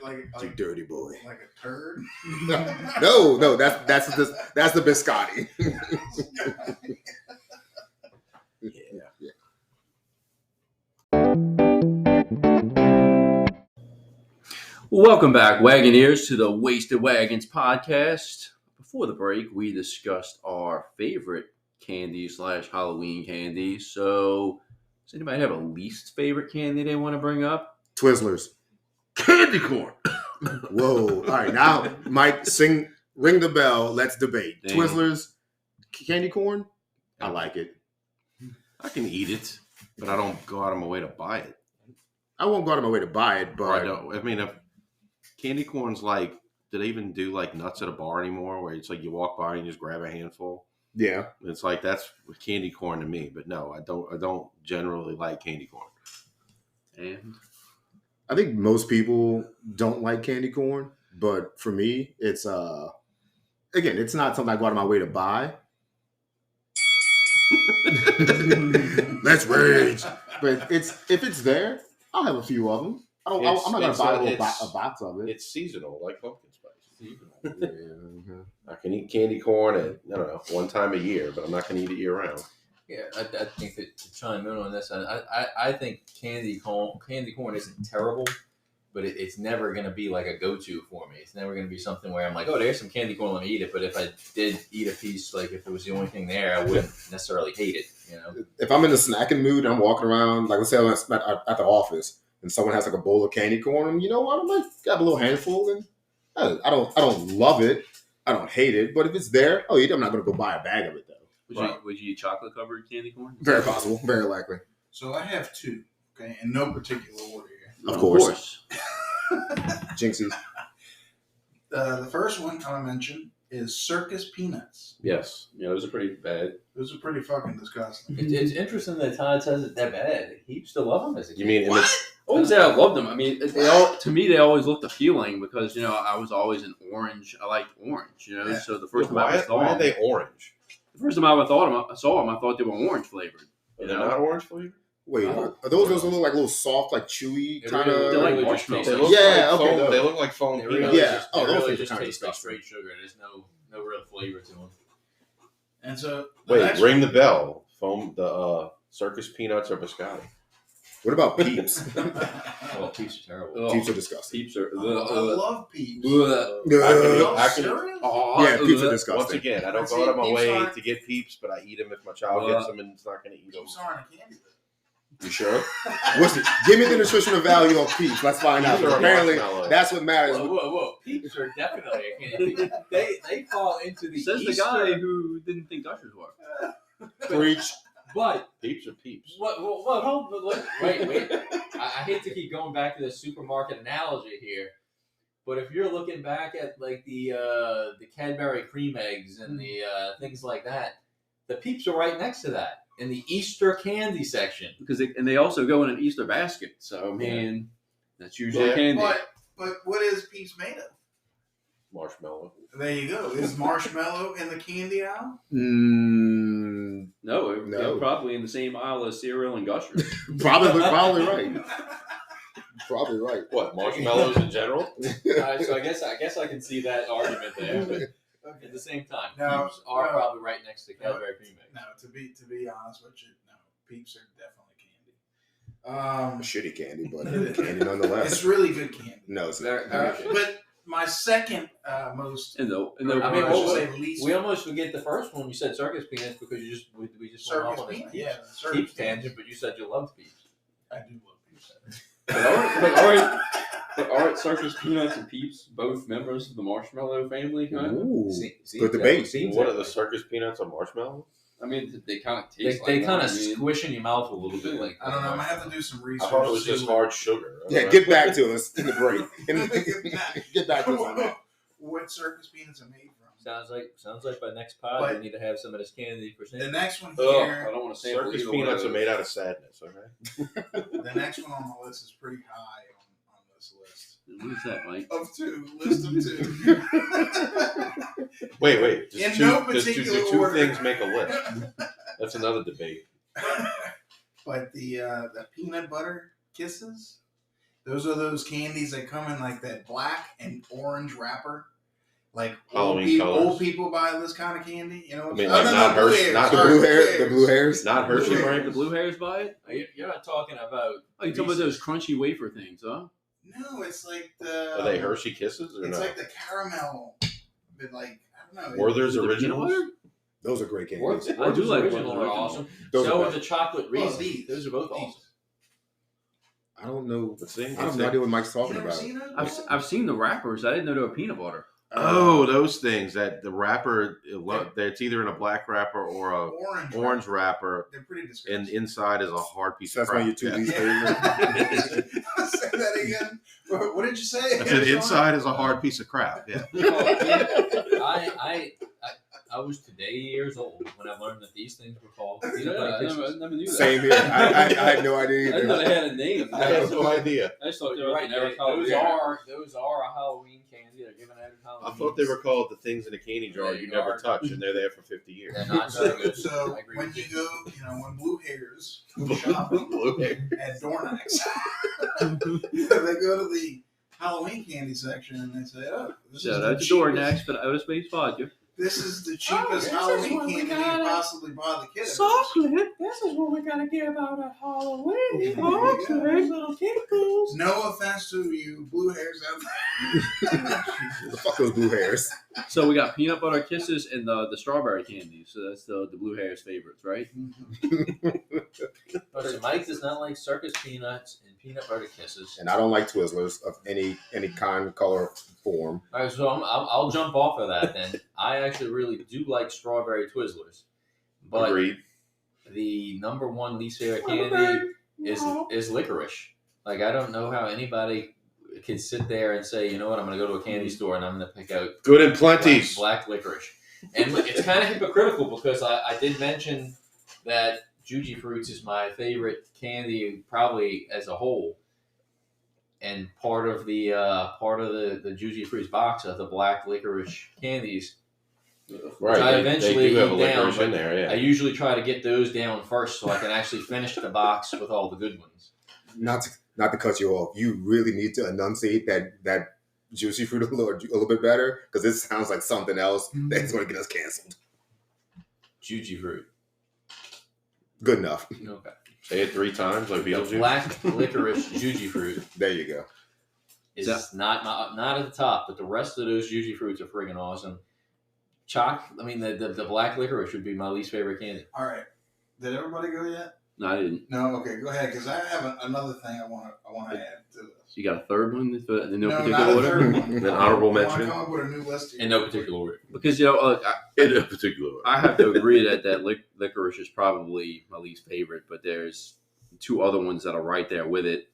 Like Dirty boy. like a turd. No, that's the biscotti. Yeah. Welcome back, Wagoneers, to the Wasted Wagons podcast. Before the break, we discussed our favorite candy / Halloween candy. So, does anybody have a least favorite candy they want to bring up? Twizzlers. Candy corn. Whoa. All right, now, Mike, ring the bell. Let's debate. Damn. Twizzlers, candy corn? I like it. I can eat it, but I don't go out of my way to buy it. I won't go out of my way to buy it, Or I but don't. I mean, if candy corn's like, do they even do like nuts at a bar anymore? Where it's like you walk by and you just grab a handful. Yeah. It's like that's candy corn to me. But no, I don't generally like candy corn. And I think most people don't like candy corn, but for me, it's again, it's not something I go out of my way to buy. Let's rage. But if it's there, I'll have a few of them. I'm not gonna buy a box of it. It's seasonal, like pumpkin spice. Yeah, mm-hmm. I can eat candy corn at one time a year, but I'm not going to eat it year round. Yeah, I think that to chime in on this, I think candy corn isn't terrible, but it's never going to be like a go-to for me. It's never going to be something where I'm like, oh, there's some candy corn, let me eat it. But if I did eat a piece, like if it was the only thing there, I wouldn't necessarily hate it. You know, if I'm in a snacking mood and I'm walking around, like let's say I'm at the office and someone has like a bowl of candy corn, you know what? I might grab a little handful, and I don't love it, I don't hate it, but if it's there, I'll eat it. I'm not going to go buy a bag of it though. would you eat chocolate covered candy corn? Very possible, very likely. So I have two, okay, in no particular order here. Of course. Jinxies. The first one I want to mention is circus peanuts. Yes. Yeah, those are pretty bad. Those are pretty fucking disgusting. it's interesting that Todd says it that bad. He used to love them as a kid. You mean What? I wouldn't say I loved them. I mean, to me, they always looked appealing because, I was always an orange. I liked orange, Yeah. So the first time I why saw are them, they orange? the first time I saw them, I thought they were orange flavored. Are they not orange flavored? Wait, Oh. are those little like little soft, like chewy It kind really- of? They're like really just marshmallows. tastes They like- look Yeah, like okay, foam, those. they look like foam They peanuts. really Yeah. just, Oh, they those really things are just kinda taste like disgusting. straight sugar. There's no real flavor to them. And so the Wait, next ring the bell. Foam, the circus peanuts or biscotti. What about Peeps? Well, peeps are terrible. Peeps are disgusting. Peeps are. I love peeps. I can- Yeah, Peeps are Once disgusting. again, I don't See, go out of my peeps way aren't- to get peeps, but I eat them if my child gets them and it's not going to eat them. Peeps aren't a candy. You sure? Give me the nutritional value of Peeps. Let's find out. Peeps are a Apparently, marshmallow. that's what matters. Whoa! Peeps are definitely a candy. They fall into the Says the Easter, guy who didn't think Gushers were. Preach. But Peeps are peeps. what? Hold. Wait. I hate to keep going back to the supermarket analogy here, but if you're looking back at like the Cadbury cream eggs and the things like that, the Peeps are right next to that in the Easter candy section. Because they also go in an Easter basket. So, I mean, that's usually Yeah. candy. But what is peeps made of? Marshmallow. There you go. Is marshmallow in the candy aisle? No, No. they're probably in the same aisle as cereal and Gushers. Probably right. Probably right. What, marshmallows in general? So I guess I can see that argument there, but at the same time, No, Peeps are no. probably right next to Cadbury cream eggs. No, to be honest with you, no. Peeps are definitely candy. Shitty candy, but candy nonetheless. It's really good candy. No, it's not. Very good. But my second most, And I the mean, I I should well, say least We almost forget the first one. You said circus peanuts because we just went circus off on peanut. this Yeah, circus Peeps tangent, but you said you loved Peeps. I do love peeps. but aren't Circus Peanuts and Peeps both members of the Marshmallow family? Kind of? Ooh. See, Good debate. What are the circus peanuts or marshmallows? I mean, they kind of They, taste. they like kind one. of I mean, squish in your mouth a little bit, like I don't know. I might have to do some I research. thought it was to just see hard sugar. Yeah, get back to us in the break. Get back to us on what, that. what circus peanuts are made from. Sounds like by next pod But- we need to have some of this candy for The Santa. next one Ugh, I here, don't want to sample Circus either peanuts one are of made those. out of sadness, okay? the next one on the list is pretty high on this list. What is that, Mike? Of two, list of two. Wait. In Does no do particular two order. things make a list? That's another debate. But the peanut butter kisses, those are those candies that come in like that black and orange wrapper. Like Halloween colors. old people buy this kind of candy. You know what I mean, I'm like saying? not blue Hershey- hairs, not The sorry, blue hair, the blue hairs. Not Hershey Blue brand. The blue hairs buy it? You're not talking about. Oh, you talking about those crunchy wafer things, huh? No, it's like the. Are they Hershey Kisses or It's no? like the caramel, but like I don't know. Werther's The peanut Originals? butter? Those are great candies. Works. I do like original Works are original. awesome. Those So are are the chocolate Well, Reese's. these. Those are both These. awesome. I don't know. Let's see. I have no idea what Mike's You talking never about. seen those? I've seen the wrappers. I didn't know they were peanut butter. Oh, those things that the wrapper, it's either in a black wrapper or a orange wrapper, They're pretty disgusting. and inside is a hard piece So of that's crap. why you two Yeah. least favorite. Say that again. What did you say? I said inside is a hard piece of crap. Yeah. I I was today years old when I learned that these things were called Yeah, peanut butter I kisses. never knew that. Same here. I had no idea I thought either. it had a name. I had no idea. I just thought they You're were right. generic Those Halloween. are a Halloween candy. They're given out at I Halloween. thought they were called the things in a candy jar They you never are. touch, and they're there for 50 years. They're not so good. So I agree when with you you. go, when Blue Hairs go shopping Blue hair. at Dornax, they go to the Halloween candy section and they say, "Oh, this is Shout the out to cheapest- DoorDash for the outer space vodka. This is the cheapest this is Halloween what we candy you got. can possibly buy the kiddos." Chocolate. This is what we gotta give out at Halloween. Yeah, folks. Little tickles. No offense to you Blue Hairs out there. The fuck those blue hairs. So we got peanut butter kisses and the strawberry candy. So that's the Blue Hairs favorites, right? Listen, Mike does not like circus peanuts and peanut butter kisses. And I don't like Twizzlers of any kind, color, form. All right, so I'll jump off of that then. I actually really do like strawberry Twizzlers, but Agreed. the number one least favorite candy is licorice. Like, I don't know how anybody can sit there and say, you know what, I'm going to go to a candy store and I'm going to pick out Good and plenties. black licorice. And it's kind of hypocritical because I did mention that Juji Fruits is my favorite candy probably as a whole. And part of the Juji Fruits box are the black licorice candies. Right. I They eventually do have a eat down, licorice in there, yeah. I usually try to get those down first so I can actually finish the box with all the good ones. Not to cut you off. You really need to enunciate that juicy fruit a little bit better, because this sounds like something else that's going to get us canceled. Juji Fruit. Good enough. Okay. Say it 3 times like The Beetlejuice. black licorice Juji Fruit There you go. is not at the top, but the rest of those Juji Fruits are friggin' awesome. The black licorice would be my least favorite candy. All right. Did everybody go yet? No, I didn't. No. Okay, go ahead, because I have another thing I want to add to this. You got a third one in no not particular a order? third one. An honorable I want mention? to come up with a new list here. In no particular order. Because, In a particular way. I have to agree that licorice is probably my least favorite, but there's 2 other ones that are right there with it.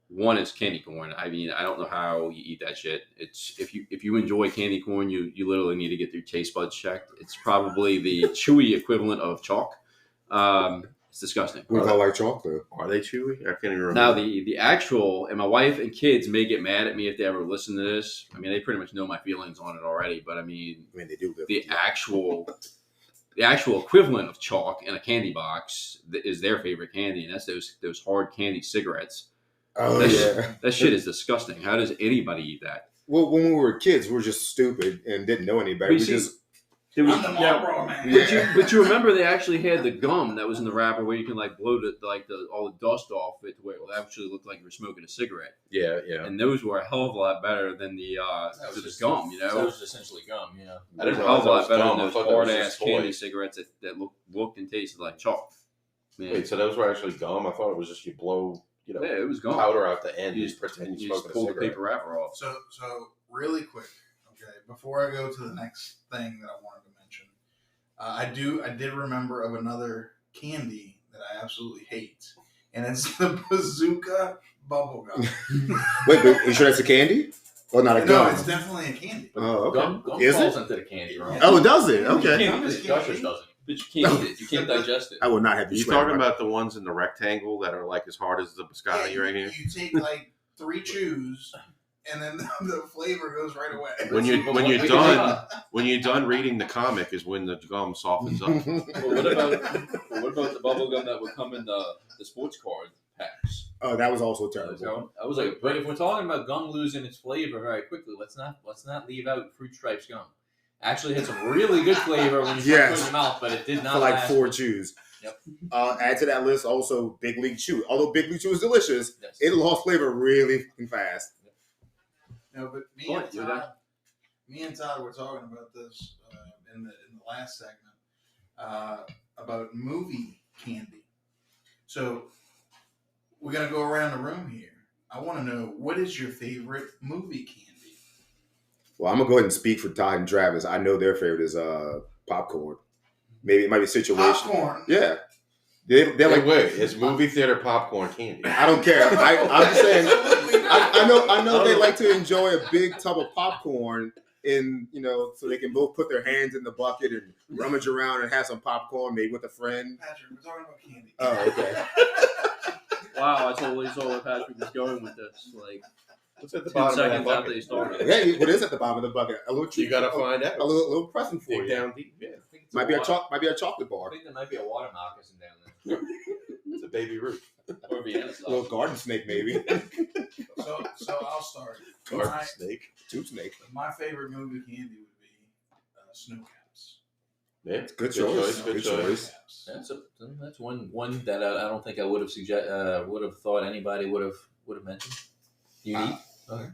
One is candy corn. I mean, I don't know how you eat that shit. It's if you enjoy candy corn, you literally need to get your taste buds checked. It's probably the chewy equivalent of chalk. It's disgusting. We call like chocolate. Are they chewy? I can't even remember. Now the actual, and my wife and kids may get mad at me if they ever listen to this. I mean, they pretty much know my feelings on it already. But I mean, They do. the actual equivalent of chalk in a candy box is their favorite candy, and that's those hard candy cigarettes. Oh, That That shit is disgusting. How does anybody eat that? Well, when we were kids, we were just stupid and didn't know any better. We see- There was, I'm the yeah, Marlboro man. but you remember they actually had the gum that was in the wrapper where you can like blow all the dust off it to where it would actually look like you were smoking a cigarette. Yeah, yeah. And those were a hell of a lot better than the gum, you know. That was essentially gum, yeah. I Those didn't were a hell of a realize lot that was better gum. than I those thought that was hard ass just candy toys. cigarettes that looked and tasted like chalk. Man. Wait, so those were actually gum? I thought it was just you blow, Yeah, it was gum. powder out the end. You You just pretend You you're just smoking pull a the cigarette. paper wrapper off. So really quick, okay, before I go to the next thing that I wanted to mention, I did remember of another candy that I absolutely hate, and it's the Bazooka bubblegum. Wait, you sure that's a candy? Or not a No, gum? it's definitely a candy. Oh, okay. Gum Is falls it? into the candy, right? Oh, does it? You Okay. can't eat it. Gushers doesn't. But you can't eat it. You can't digest it. I will not have Are you you talking about the ones in the rectangle that are like as hard as the biscotti right here? You take like 3 chews, and then the flavor goes right away. When you're done reading the comic is when the gum softens up. Well, what about the bubble gum that would come in the sports card packs? Oh, that was also So, terrible. I was like, but if we're talking about gum losing its flavor very quickly, let's not leave out Fruit Stripes gum. Actually, had some really good flavor when you start putting it in your mouth, but it did not For like last. 4 chews. Yep. Add to that list also Big League Chew. Although Big League Chew is delicious, Yes. it lost flavor really fucking fast. No, but me and Todd were talking about this in the last segment about movie candy. So we're gonna go around the room here. I want to know, what is your favorite movie candy? Well, I'm gonna go ahead and speak for Todd and Travis. I know their favorite is popcorn. Maybe it might be situation. Popcorn. Yeah, they're like, wait, it's movie theater popcorn candy. I don't care. I'm just saying. Absolutely not. I know they like to enjoy a big tub of popcorn in, so they can both put their hands in the bucket and rummage around and have some popcorn, maybe with a friend. Patrick, we're talking about candy. Oh, okay. Wow, I totally saw where Patrick was going with this. Like, What's at the 2 bottom of that seconds after they bucket? started. Hey, what is at the bottom of the bucket? A little treat. You gotta find out. A little present for Dig you. down deep. Yeah, I think it's Might be a water- chocolate bar. I think there might be a water moccasin down there. it's a baby Ruth. Or Vienna A little stuff. garden snake, maybe. So I'll start. Garden My, snake. Tube snake. my favorite movie candy would be snow caps. Yeah, Good choice. Good Good choice. choice. That's one that I don't think I would have thought anybody would have mentioned. Unique. Okay.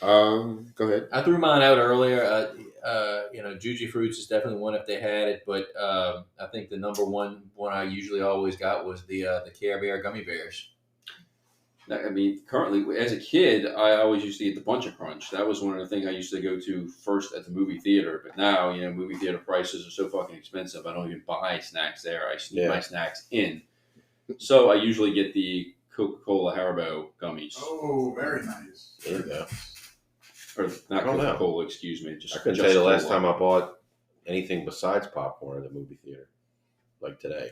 Go ahead. I threw mine out earlier. Juji Fruits is definitely one if they had it, but I think the number one I usually always got was the Care Bear gummy bears. I mean, currently, as a kid, I always used to eat the Bunch of Crunch. That was one of the things I used to go to first at the movie theater. But now, movie theater prices are so fucking expensive. I don't even buy snacks there. I sneak my snacks in. So I usually get the Coca-Cola Haribo gummies. Oh, very nice. There you go. Or not I don't know. Coca-Cola, excuse me. I couldn't tell you the last time I bought anything besides popcorn at the movie theater, like today.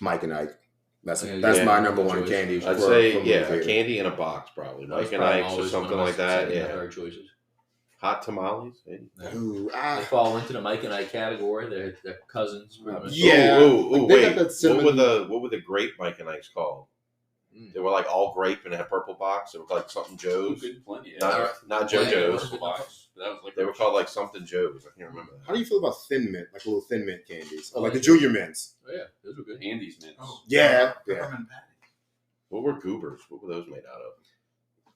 Mike and Ike. That's Yeah, my number one choice. candy. I'd for say, movie a theater. candy in a box probably. That was Mike and probably Ike's or always something one of like my that. second or Yeah. third choices. Hot tamales. Hey. Ooh, They fall into the Mike and I category. They're cousins. pretty much. Yeah. Ooh, They got wait. that cinnamon- What were the grape Mike and Ike's called? They were like all grape and had purple box. It was like something Joe's. Good plenty. Not Yeah, JoJo's. yeah. Box. That was like They were called like something Joe's. I can't remember How that. do you feel about thin mint, like little thin mint candies, or like the like junior mints? Oh, yeah, those were good. Andy's mints. Oh, Yeah. peppermint patty. What were goobers? What were those made out of?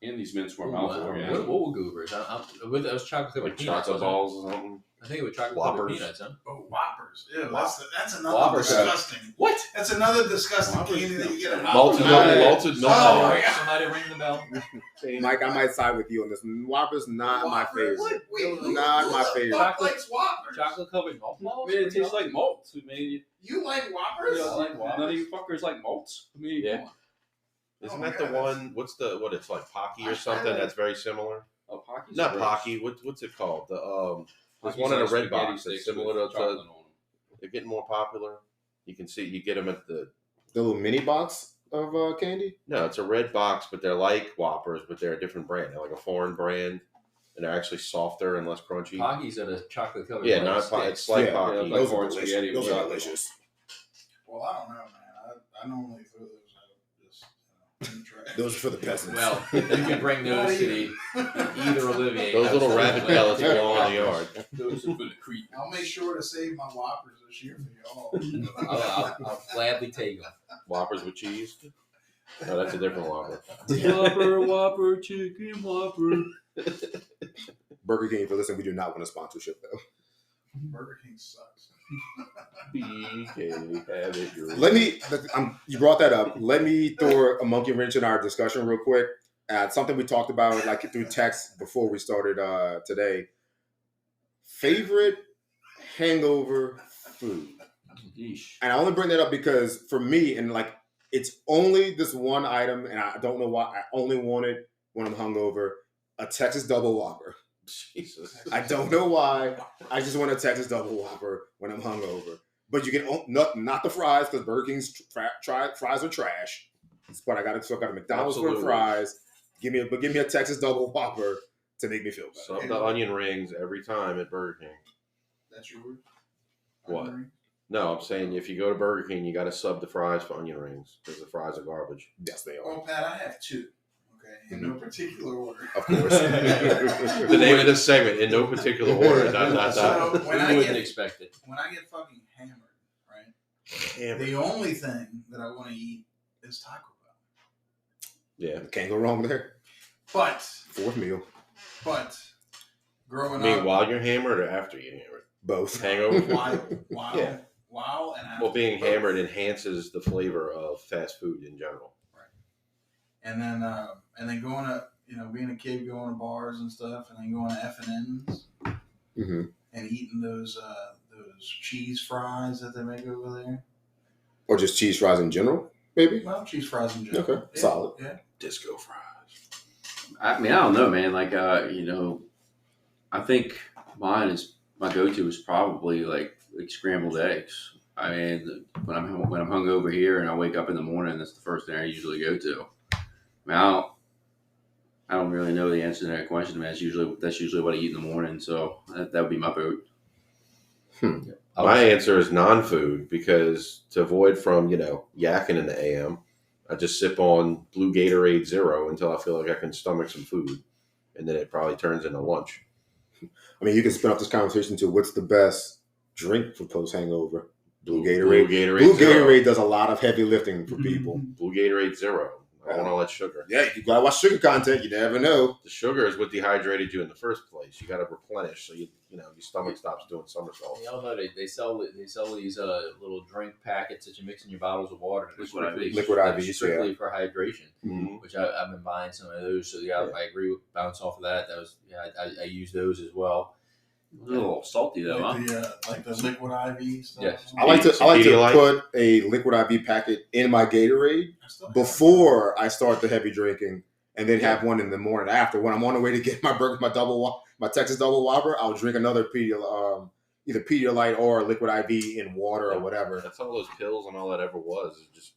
Andy's mints were Ooh, mouthful. wow. Yeah. What were goobers? That was chocolate covered Like peanuts. chocolate wasn't it? balls or something? I think it was chocolate Whoppers. covered peanuts, huh? Oh, Whoppers. Ew, that's another Whoppers. disgusting. What? That's another disgusting Whoppers. candy that you get at Malted Hot milk. Wheels. Malted milk. Oh, Oh, yeah. Somebody ring the bell. Mike, I might side with you on this. Whopper's not my Whoppers? favorite. Wait, Not my who the favorite. fuck likes Whoppers? Chocolate covered malt balls? I mean, it tastes like malt. I mean, You like Whoppers? none of you fuckers like malts. I mean, Yeah. come on. Isn't Oh, that the yeah, one? What it's like Pocky or something? That's very similar. Oh, Pocky's Not gross. Pocky. What's it called? There's Pocky's one in a like red spaghetti box that's sticks similar with to. chocolate on 'em. They're getting more popular. You can see you get them at the. The little mini box of candy. No, it's a red box, but they're like Whoppers, but they're a different brand. They're like a foreign brand, and they're actually softer and less crunchy. Pockies are the chocolate covered. Yeah, not Pocky. It's like Yeah, Pocky. yeah, like Those are corn delicious. spaghetti Those with are chocolate. delicious. Well, I don't know, man. I normally throw those out just in the trash. Those are for the peasants. Well, you can bring those to the either Olivier. Those little house. rabbit pellets belong in the yard. Those are for the creep. I'll make sure to save my Whoppers this year for y'all. I'll gladly take them. Whoppers with cheese. No, that's a different Whopper. Whopper, chicken Whopper. Burger King, if you listen, we do not want a sponsorship though. Burger King sucks. BK, have it your Let me. You brought that up. Let me throw a monkey wrench in our discussion real quick. Something we talked about like through text before we started today. Favorite hangover food, Yeesh. and I only bring that up because for me, and like it's only this one item, and I don't know why. I only want it when I'm hungover. A Texas Double Whopper. Jesus. I don't know why. I just want a Texas Double Whopper when I'm hungover. But you can not the fries because Burger King's fries are trash. But I got a McDonald's for Absolutely. fries. Give me a Texas Double Whopper to make me feel better. Sub the onion rings every time at Burger King. That's yours? What? Onion ring? No, I'm saying if you go to Burger King, you got to sub the fries for onion rings because the fries are garbage. Yes, they are. Well, Pat, I have two. Okay, in no particular order. Of course. The name of this segment, in no particular order, not So that. when You I wouldn't get expect it. fucking hammered, right? Damn it. The only thing that I want to eat is Taco Bell. Yeah. Can't go wrong there. But Fourth meal. But I growing mean, up, while you're hammered or after you're hammered? Both. Hangover? while Yeah. and after. Well, being both. hammered enhances the flavor of fast food in general. and then going to being a kid, going to bars and stuff, and then going to F&N's Mm-hmm. and eating those cheese fries that they make over there. Or just cheese fries in general, maybe. Well, cheese fries in general. Okay, solid. Yeah. Disco fries. I mean, I don't know, man. Like, I think my go-to is probably like scrambled eggs. I mean, when I'm hungover here and I wake up in the morning, that's the first thing I usually go to. I mean, I don't really know the answer to that question. Man, that's usually what I eat in the morning. So that would be my vote. My answer is non-food because to avoid from yakking in the AM, I just sip on blue Gatorade Zero until I feel like I can stomach some food, and then it probably turns into lunch. I mean, you can spin up this conversation to what's the best drink for post hangover? Blue Gatorade. Blue Gatorade does a lot of heavy lifting for people. Blue Gatorade Zero. I don't want all that sugar. Yeah, you gotta watch sugar content. You never know. The sugar is what dehydrated you in the first place. You got to replenish so your stomach stops doing somersaults. Y'all know they sell these little drink packets that you mix in your bottles of water. Liquid IV, strictly for hydration, which I've been buying some of those. So I agree with bounce off of that. That was I use those as well. A little salty though, like the liquid IV stuff. Yes. I like to put a liquid IV packet in my Gatorade before I start the heavy drinking, and then have one in the morning after. When I'm on the way to get my burger, my Texas double whopper, I'll drink another either Pedialyte or liquid IV in water or whatever. That's all those pills and all that ever was. It just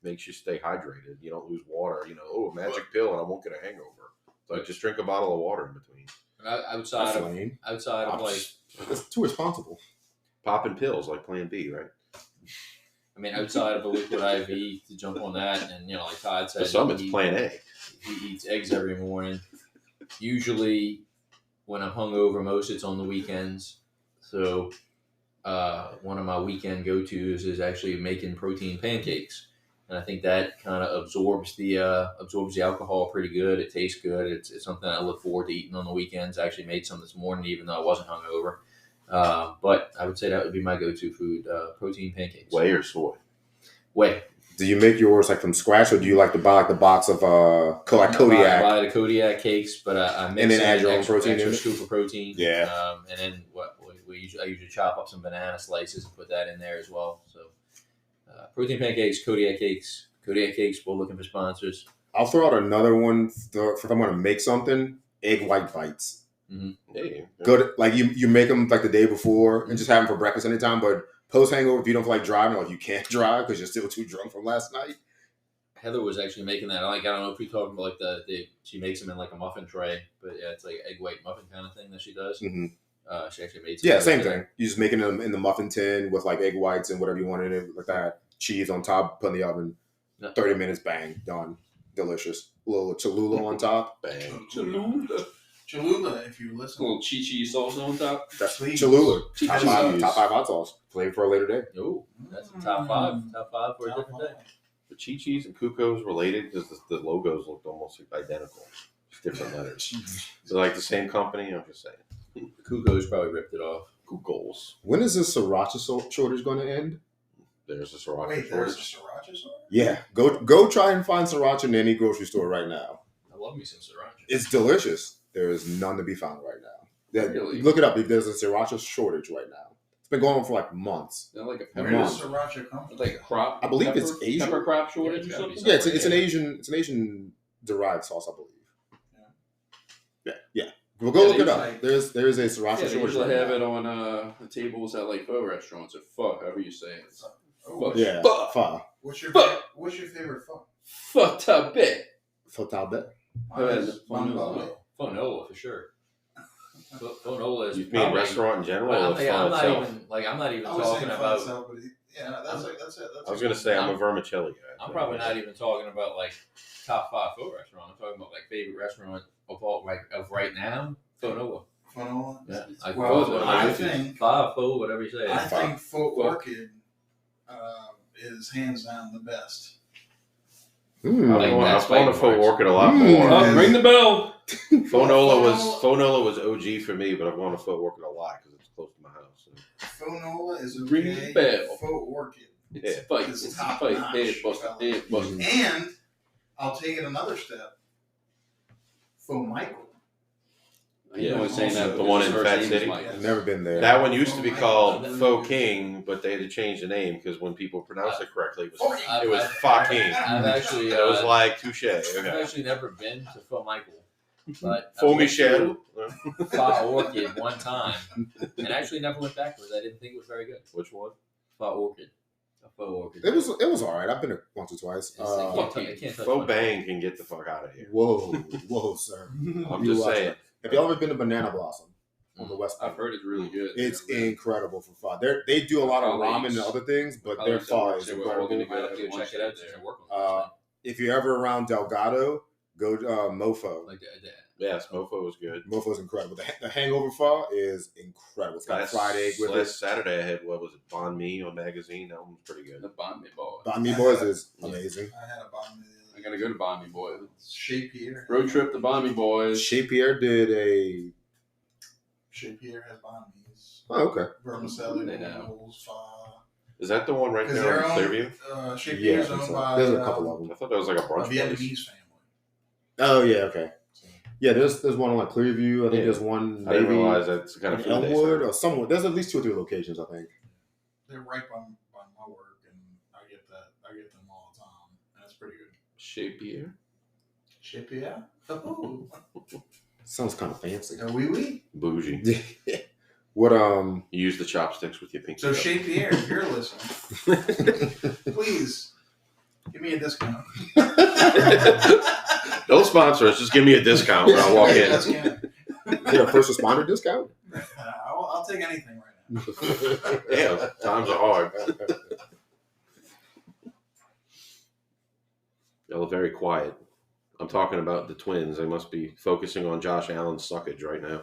makes you stay hydrated. You don't lose water. A magic pill and I won't get a hangover. So just drink a bottle of water in between. Outside of like, that's too responsible. Popping pills like Plan B, right? I mean, outside of a liquid IV to jump on that, and like Todd said, for some it's Plan A. He eats eggs every morning. Usually, when I'm hungover, most it's on the weekends. So, one of my weekend go-tos is actually making protein pancakes. And I think that kind of absorbs the alcohol pretty good. It tastes good. It's something I look forward to eating on the weekends. I actually made some this morning, even though I wasn't hungover. But I would say that would be my go-to food: protein pancakes. Whey or soy? Whey. Do you make yours like from scratch, or do you like to buy like the box of Kodiak? I buy the Kodiak cakes, but I mix and then add an your own extra, protein extra in it? scoop of protein. Yeah. And then I usually chop up some banana slices and put that in there as well. So. Protein pancakes, Kodiak cakes. Kodiak cakes, we're looking for sponsors. I'll throw out another one if I'm going to make something. Egg white bites. Mm-hmm. Hey, Good. Like you make them like the day before and just have them for breakfast anytime. But post hangover, if you don't feel like driving, or if you can't drive because you're still too drunk from last night. Heather was actually making that. I don't know if we're talking about like she makes them in like a muffin tray, but yeah, it's like egg white muffin kind of thing that she does. Mm-hmm. She actually made some. Yeah, same thing. You just making them in the muffin tin with like egg whites and whatever you want in it, like that. Cheese on top, put in the oven. 30 minutes, bang, done. Delicious. A little Cholula on top. Bang. Cholula, if you listen. A little chi sauce on top. That's Please. Cholula. Top Top 5 hot sauce. Flavor for a later day. Oh, that's a top five. Top five for a different day. The Chi-Chi's and Cuco's related because the logos looked almost identical. Just different letters. They're like the same company, I'm just saying. Cuco's probably ripped it off. Cuco's. When is this sriracha shortage going to end? There's a sriracha Wait, shortage. there's a sriracha sauce? Yeah. Go try and find sriracha in any grocery store right now. I love me some sriracha. It's delicious. There is none to be found right now. Really? Look it up. There's a sriracha shortage right now. It's been going on for like months. They're like a Where pepper, does sriracha come from? like a crop. I believe pepper, it's Asian. Pepper crop shortage Yeah, or it's something. gotta be Yeah, it's an Asian derived sauce, I believe. Yeah. We'll go Yeah, look it they up. like- There is a sriracha Yeah, they shortage. usually right have now. it on the tables at like pho restaurants or pho, however you say it. Oh, Yeah. Pho. Pho. What's your favorite pho? Pho tabe. Pho talbet. Mine is Pho Mongolian. Phonola for sure. Phonola is You mean probably- restaurant in general Well, or the I'm phone not itself? even I was talking saying about. itself, but yeah, that's it. I was going to say I'm a vermicelli guy. I'm probably not even talking about like top five pho restaurant. I'm talking about like favorite restaurant of right now. Phonola. Phonola? Yeah. Well, Pho's I go-to. think- five pho, whatever you say. I It's think Pho Pho. Orchid is hands down the best. Like, that's I've gone to fighting Faux words. Orchid a lot Mm. more. Oh, ring the bell. Phonola was OG for me, but I've gone to Faux Orchid a lot because it's close to my house. Phonola is Ring okay. the bell. Pho Orchid. It's Yeah. fight. It's It's top fight. notch, Head buster. fella. Head buster. And I'll take it another step. Pho Michael. You know, saying that the one in his Fat name is City? Mike. I've never been there. That one used to be called Faux King, but they had to change the name because when people pronounced it correctly, it was fucking. I've actually, It was like touche. I've Okay. actually never been to Faux Michael, but Faux I went Michel. to Faux Orchid one time, and actually never went back because I didn't think it was very good. Which one? Faux Orchid. A Faux Orchid. It was all right. I've been there once or twice. I can't touch Faux my- Bang can get the fuck out of here. Whoa, sir. I'm You just watch saying. it. Have y'all ever been to Banana Blossom on the West Coast? I've heard it's really good. It's incredible for pho. They do a lot of ramen and other things, but their pho is incredible. I'll have to go check it out since I work on it. If you're ever around Delgado, go to Mofo. Like Yes, Mofo was good. Mofo is incredible. The hangover pho is incredible. It's got a fried egg with it. Last Saturday I had, what was it, Bon Mi on Magazine? That one was pretty good. The Banh Mi Boy. Banh Mi Boys is amazing. I had a Banh Mi. I gotta go to Banh Mi Boy. Chez Pierre. Road trip to Banh Mi Boys. Chez Pierre did a... Chez Pierre has Banh Mi's. Oh, okay. Vermicelli, They know. rolls, pho. Is that the one right Because there they're in owned, Clearview? Chez Yeah, Pierre's I think owned so. by There's a couple of them. I thought that was like a a brunch place. Vietnamese family. Oh, yeah, okay. Yeah, there's one on like Clearview. I think Yeah. there's one I didn't maybe realize that's the kind of in food they Elmwood serve. or somewhere. There's at least 2 or 3 locations, I think. They're right by my work, and I get them all the time, and it's pretty good. Chez Pierre. Chez Pierre. Oh, Sounds kind of fancy. oui, oui. Bougie. What You use the chopsticks with your pinky. So up. Chez Pierre, if you're listening, please give me a discount. Don't sponsor us. Just give me a discount when I walk in. Discount. Is it a first responder discount? I'll take anything right now. Yeah, times are hard. Y'all are very quiet. I'm talking about the Twins. They must be focusing on Josh Allen's suckage right now.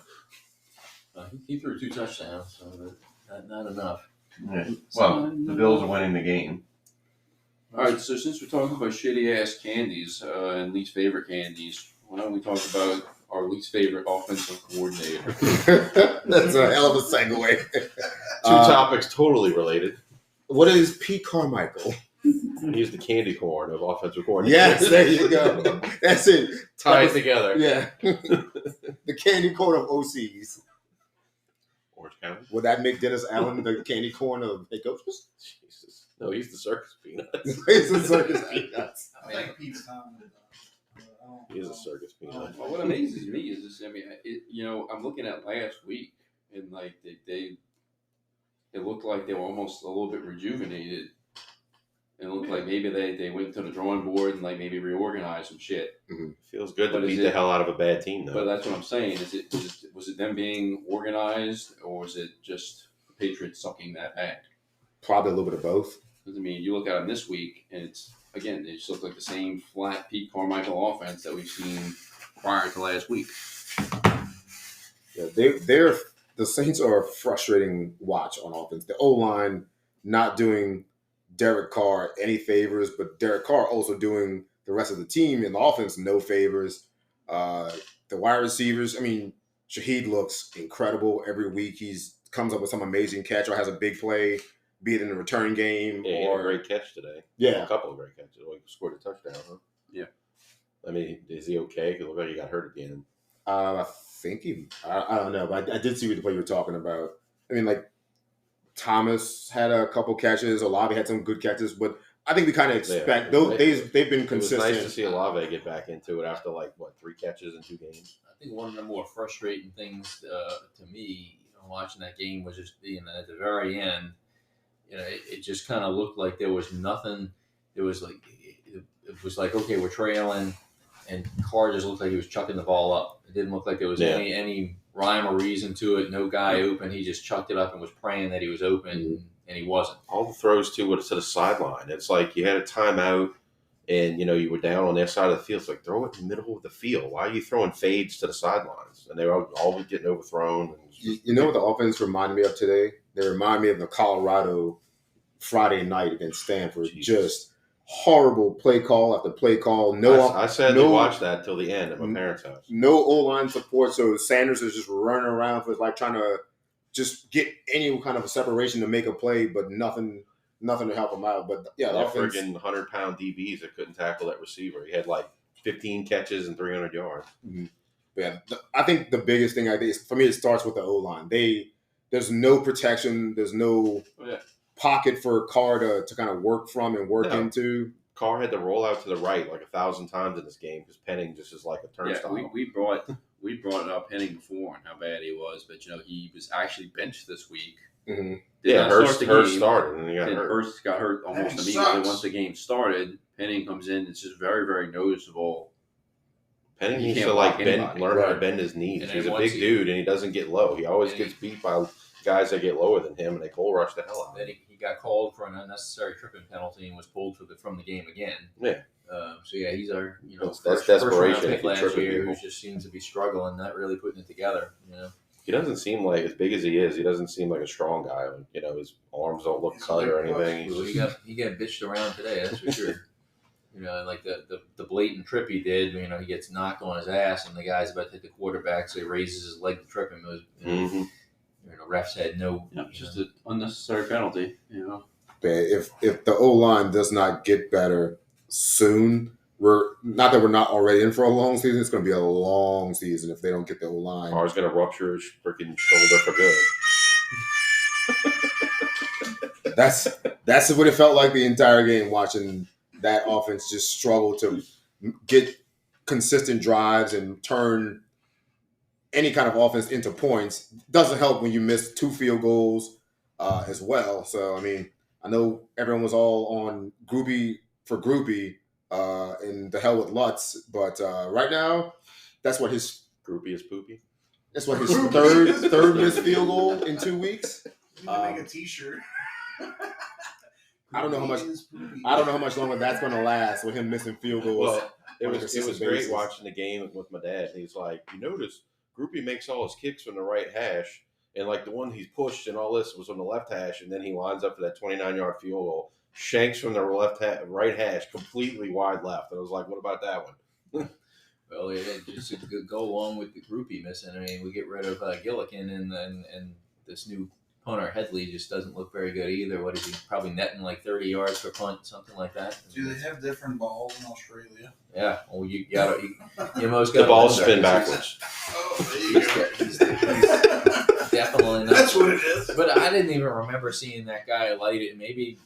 he threw 2 touchdowns, so not enough. Well, the Bills are winning the game. All right, so since we're talking about shitty ass candies and least favorite candies, why don't we talk about our least favorite offensive coordinator? That's a hell of a segue. Two topics totally related. What is Pete Carmichael? He's the candy corn of offensive coordinator. Yes, there you go. That's it. Tie it together. Yeah. The candy corn of OCs. Orange County. Would that make Dennis Allen the candy corn of head coaches? Jesus. No, he's the circus peanuts. He's the circus peanuts. I think Pete's time. He is a circus peanut. Well, what amazes me is this. I mean, I'm looking at last week, and like they looked like they were almost a little bit rejuvenated. And it looked like maybe they went to the drawing board and like maybe reorganized some shit. Feels good to But is beat the it- hell out of a bad team, though. But that's what I'm saying. Was it them being organized, or was it just the Patriots sucking that bad? Probably a little bit of both. Because I mean, you look at them this week, and it's again, they just look like the same flat Pete Carmichael offense that we've seen prior to last week. Yeah, the Saints are a frustrating watch on offense. The O-line not doing Derek Carr any favors, but Derek Carr also doing the rest of the team in the offense no favors. The wide receivers, I mean, Shaheed looks incredible every week. He's comes up with some amazing catch or has a big play, be it in the return game Yeah, he had a or great catch today. yeah. A couple of great catches. Well, he scored a touchdown, huh? Yeah. I mean, is he okay? Because it looked like he got hurt again. I think I don't know, but I did see what the play you were talking about. I mean, like Thomas had a couple catches, Olave had some good catches, but I think we kind of expect they've been consistent. It was nice to see Olave get back into it after 3 catches in 2 games. I think one of the more frustrating things to me, watching that game was just at the very end. It just kind of looked like there was nothing. It was like okay, we're trailing, and Carr just looked like he was chucking the ball up. It didn't look like there was any rhyme or reason to it. No guy open. He just chucked it up and was praying that he was open, and he wasn't. All the throws too were to the sideline. It's like you had a timeout, and you were down on their side of the field. It's like throw it in the middle of the field. Why are you throwing fades to the sidelines? And they were always getting overthrown. You know what the offense reminded me of today? They remind me of the Colorado Friday night against Stanford. Jesus. Just horrible play call after play call. I sadly watched that till the end at my parents' house. No O-line support, so Sanders is just running around for trying to just get any kind of a separation to make a play, but nothing to help him out. But yeah, the They're offense, friggin' 100-pound DBs that couldn't tackle that receiver. He had 15 catches and 300 yards. Yeah, I think the biggest thing for me, it starts with the O-line. There's no protection. There's no pocket for Carr to kind of work from and work into. Carr had to roll out to the right like 1,000 times in this game because Penning just is like a turnstile. Yeah, we brought up Penning before and how bad he was, but he was actually benched this week. Mm-hmm. Hurst started and he got hurt. Hurst got hurt almost immediately once the game started. Penning comes in. It's just very, very noticeable. Penning needs to learn how to bend his knees. He's a big dude and he doesn't get low. He always gets beat by guys that get lower than him and they bull rush the hell out. Then he got called for an unnecessary tripping penalty and was pulled from the game again. Yeah. He's our that's desperation pick last year who just seems to be struggling, not really putting it together. He doesn't seem like, as big as he is, he doesn't seem like a strong guy. His arms don't look cut or anything. He got bitched around today, that's for sure. Like the blatant trip he did, he gets knocked on his ass and the guy's about to hit the quarterback, so he raises his leg to trip him. Refs had just an unnecessary penalty. If the O-line does not get better soon, we're not already in for a long season. It's going to be a long season if they don't get the O-line. Carr's going to rupture his freaking shoulder for good. That's what it felt like the entire game, watching that offense just struggle to get consistent drives and turn any kind of offense into points. Doesn't help when you miss 2 field goals as well. So, I know everyone was all on Groupie and the hell with Lutz, but right now, that's what his Groupie is poopy. That's what his third missed field goal in 2 weeks. You can make a T-shirt. I don't know how much longer that's going to last with him missing field goals. Well, it was great watching the game with my dad. He's like, you notice Groupie makes all his kicks from the right hash, and like the one he's pushed and all this was on the left hash, and then he lines up for that 29-yard field goal, shanks from the right hash, completely wide left. And I was like, what about that one? Well, just to go along with the Groupie missing. We get rid of Gillikin and this new punter Headley just doesn't look very good either. What is he? Probably netting like 30 yards per punt, something like that. Do they have different balls in Australia? Yeah. Well, you most got the balls spin backwards. Oh, there you go. He's definitely not. That's what it is. But I didn't even remember seeing that guy light it. Maybe.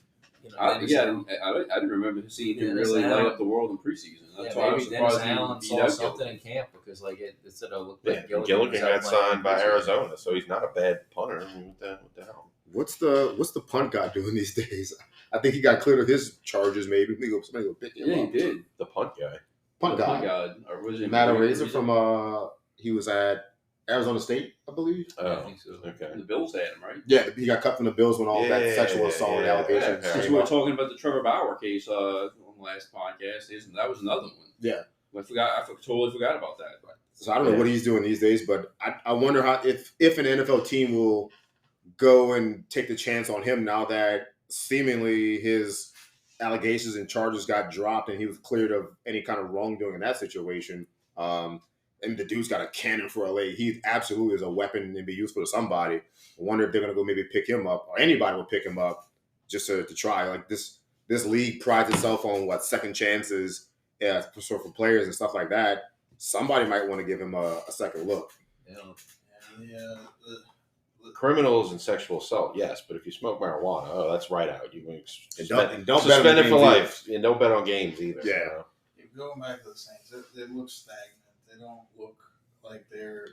I didn't remember seeing him really light up the world in preseason. That's why I was surprised Allen saw something in camp because it sort of looked like Gillikin got signed by Arizona, so he's not a bad punter. What the hell? What's the punt guy doing these days? I think he got cleared of his charges. Maybe somebody will pick him up. He did. The punt guy. Punt guy. Or was it Matt Razor from he was at Arizona State, I believe. I think so. Okay. The Bills had him, right? Yeah, he got cut from the Bills when all that sexual assault allegations. Because we were talking about the Trevor Bauer case on the last podcast. That was another one. Yeah. I totally forgot about that. So I don't know what he's doing these days, but I wonder how if an NFL team will go and take the chance on him now that seemingly his allegations and charges got dropped and he was cleared of any kind of wrongdoing in that situation. And the dude's got a cannon for a leg. He absolutely is a weapon and be useful to somebody. I wonder if they're going to go maybe pick him up, or anybody will pick him up just to try. Like this league prides itself on second chances for players and stuff like that. Somebody might want to give him a second look. Yeah. Criminals and sexual assault, yes, but if you smoke marijuana, that's right out. You can don't suspend it for life, and don't bet on games either. Yeah. Going back to the Saints, it looks stagnant. They don't look like they're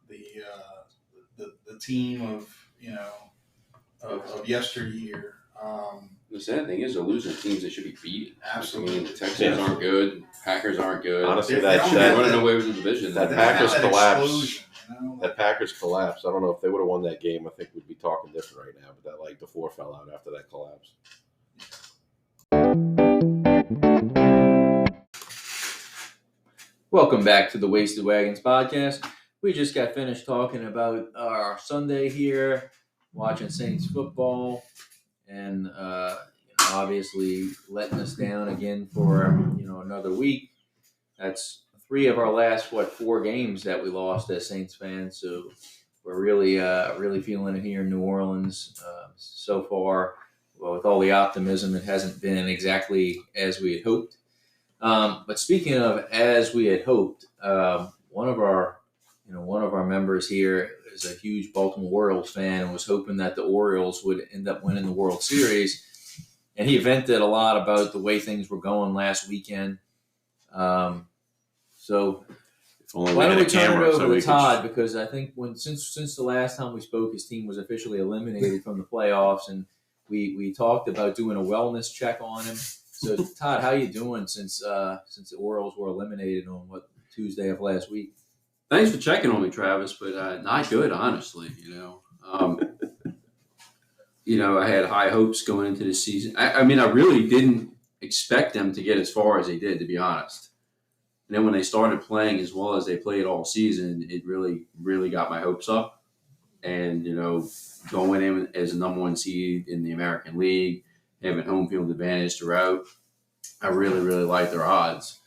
the team of yesteryear. The sad thing is they're losing teams that should be beaten. Absolutely. The Texans aren't good. Packers aren't good. Honestly, they're running away with the division. That Packers collapse. That Packers collapse. I don't know if they would have won that game. I think we'd be talking different right now. But that the 4 fell out after that collapse. Welcome back to the Wasted Wagons podcast. We just got finished talking about our Sunday here, watching Saints football, and obviously letting us down again for another week. That's 3 of our last 4 games that we lost as Saints fans. So we're really feeling it here in New Orleans so far. Well, with all the optimism, it hasn't been exactly as we had hoped. But speaking of as we had hoped, one of our members here is a huge Baltimore Orioles fan and was hoping that the Orioles would end up winning the World Series. And he vented a lot about the way things were going last weekend. So why don't we turn it over to Todd? Because I think since the last time we spoke, his team was officially eliminated from the playoffs, and we talked about doing a wellness check on him. So Todd, how you doing since the Orioles were eliminated on Tuesday of last week? Thanks for checking on me, Travis, but not good, honestly. I had high hopes going into the season. I really didn't expect them to get as far as they did, to be honest. And then when they started playing as well as they played all season, it really, really got my hopes up. And, going in as a number one seed in the American League, having home field advantage throughout, I really, really liked their odds.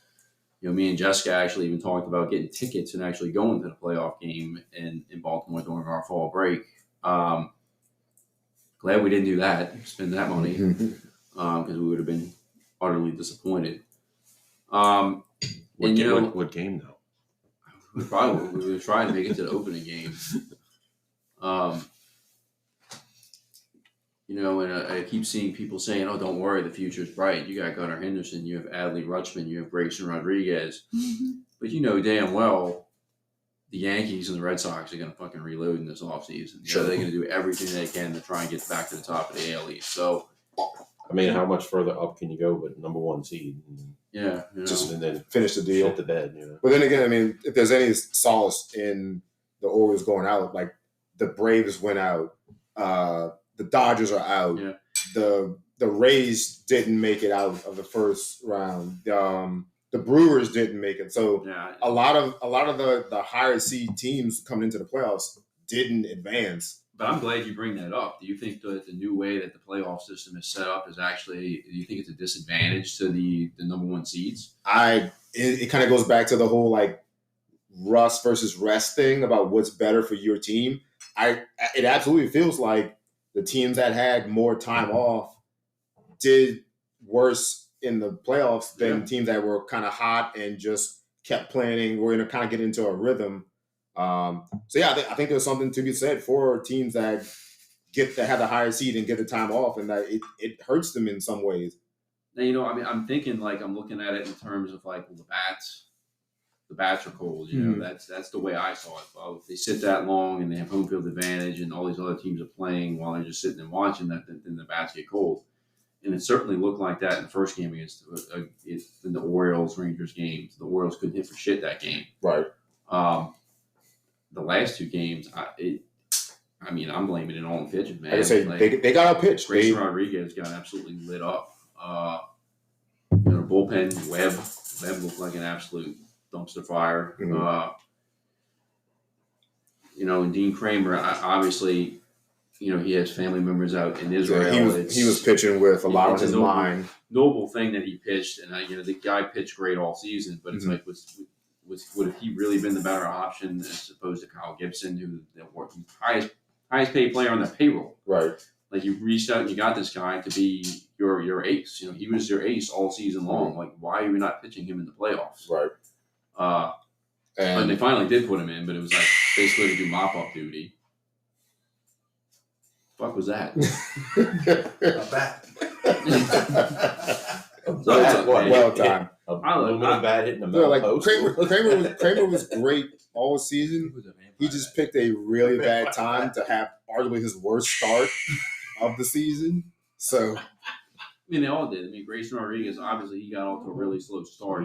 Me and Jessica actually even talked about getting tickets and actually going to the playoff game in Baltimore during our fall break. Glad we didn't do that, spend that money, because we would have been utterly disappointed. What game though? We were trying to make it to the opening game. And I keep seeing people saying, "Oh, don't worry, the future's bright. You got Gunnar Henderson, you have Adley Rutschman, you have Grayson Rodriguez." But damn well the Yankees and the Red Sox are going to fucking reload in this offseason. Sure. They're going to do everything they can to try and get back to the top of the AL East. So, how much further up can you go with number one seed? Yeah. Just and then finish the deal. Hit the bed, But then again, if there's any solace in the Orioles going out, like the Braves went out, the Dodgers are out, the Rays didn't make it out of the first round. The Brewers didn't make it. So a lot of the higher seed teams coming into the playoffs didn't advance. But I'm glad you bring that up. Do you think that the new way that the playoff system is set up is actually, do you think it's a disadvantage to the number one seeds? It kind of goes back to the whole like rust versus rest thing about what's better for your team. It absolutely feels like the teams that had more time off did worse in the playoffs than teams that were kind of hot and just kept playing. We're going to kind of get into a rhythm. I think there's something to be said for teams that have the higher seed and get the time off, and that it hurts them in some ways. Now, I'm thinking like I'm looking at it in terms of like the bats are cold. That's the way I saw it. Well, if they sit that long and they have home field advantage, and all these other teams are playing while they're just sitting and watching, then the bats get cold. And it certainly looked like that in the first game against in the Orioles-Rangers game. The Orioles couldn't hit for shit that game. Right. The last two games, I'm blaming it all on pitching, man. Like I say, they got out pitched. Grayson Rodriguez got absolutely lit up. The bullpen, Webb looked like an absolute dumpster fire. Mm-hmm. And Dean Kramer, obviously, he has family members out in Israel. He was pitching with a lot on his mind. Noble thing that he pitched, and the guy pitched great all season. But it's like, would have he really been the better option as opposed to Kyle Gibson, who the highest paid player on the payroll? Right. Like you reached out and you got this guy to be your ace. He was your ace all season long. Like, why are we not pitching him in the playoffs? Right. And they finally did put him in, but it was like basically to do mop-up duty. Fuck was that? A bat. Well timed. Aluminum bat hitting the metal post. Kramer was great all season. He just picked a really bad time to have arguably his worst start of the season. So, they all did. Grayson Rodriguez, obviously, he got off to a really slow start.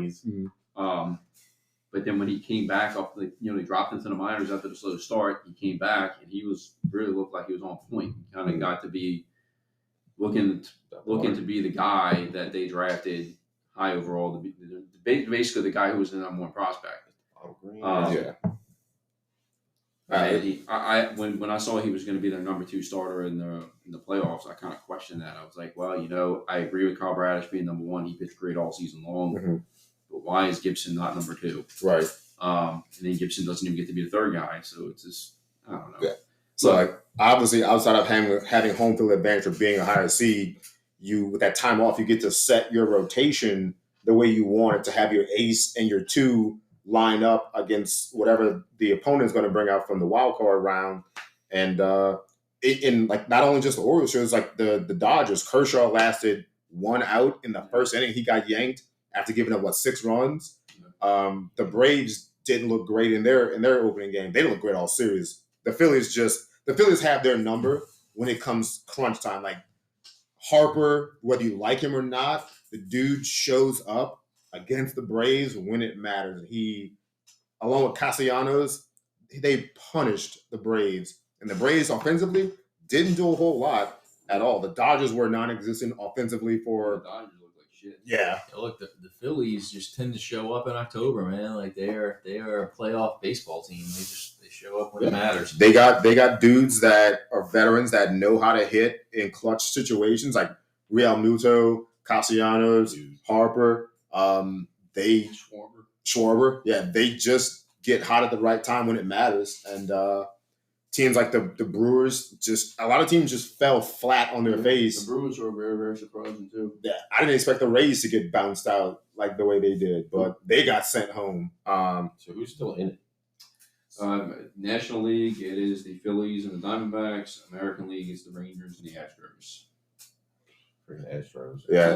But then when he came back off, he dropped into the minors after the slow start. He came back and he really looked like he was on point. He kind of got to be looking to be the guy that they drafted high overall. Basically, the guy who was the number one prospect. When I saw he was going to be their number two starter in the playoffs, I kind of questioned that. I was like, well, I agree with Kyle Bradish being number one. He pitched great all season long. Mm-hmm. But why is Gibson not number two? Right. And then Gibson doesn't even get to be the third guy. So it's just, I don't know. Yeah. So, obviously, outside of having home field advantage or being a higher seed, with that time off, you get to set your rotation the way you want it, to have your ace and your two line up against whatever the opponent's going to bring out from the wild card round. And in like not only just the Orioles shows, like the Dodgers, Kershaw lasted 1 out in the first inning. He got yanked after giving up 6 runs. The Braves didn't look great in their opening game. They didn't look great all series. The Phillies have their number when it comes crunch time. Like Harper, whether you like him or not, the dude shows up against the Braves when it matters. He, along with Castellanos, they punished the Braves. And the Braves offensively didn't do a whole lot at all. The Dodgers were non-existent offensively for... The Dodgers look like shit. Yeah. Look, the Phillies just tend to show up in October, man. Like they are a playoff baseball team. They show up when it matters. They got dudes that are veterans that know how to hit in clutch situations, like Real Muto, Castellanos, Harper. Schwarber. Yeah, they just get hot at the right time when it matters. And teams like the Brewers, a lot of teams just fell flat on their face. The Brewers were very, very surprising too. Yeah, I didn't expect the Rays to get bounced out like the way they did, but they got sent home. So who's still in it? National League, it is the Phillies and the Diamondbacks. American League is the Rangers and the Astros. For the Astros. Yeah,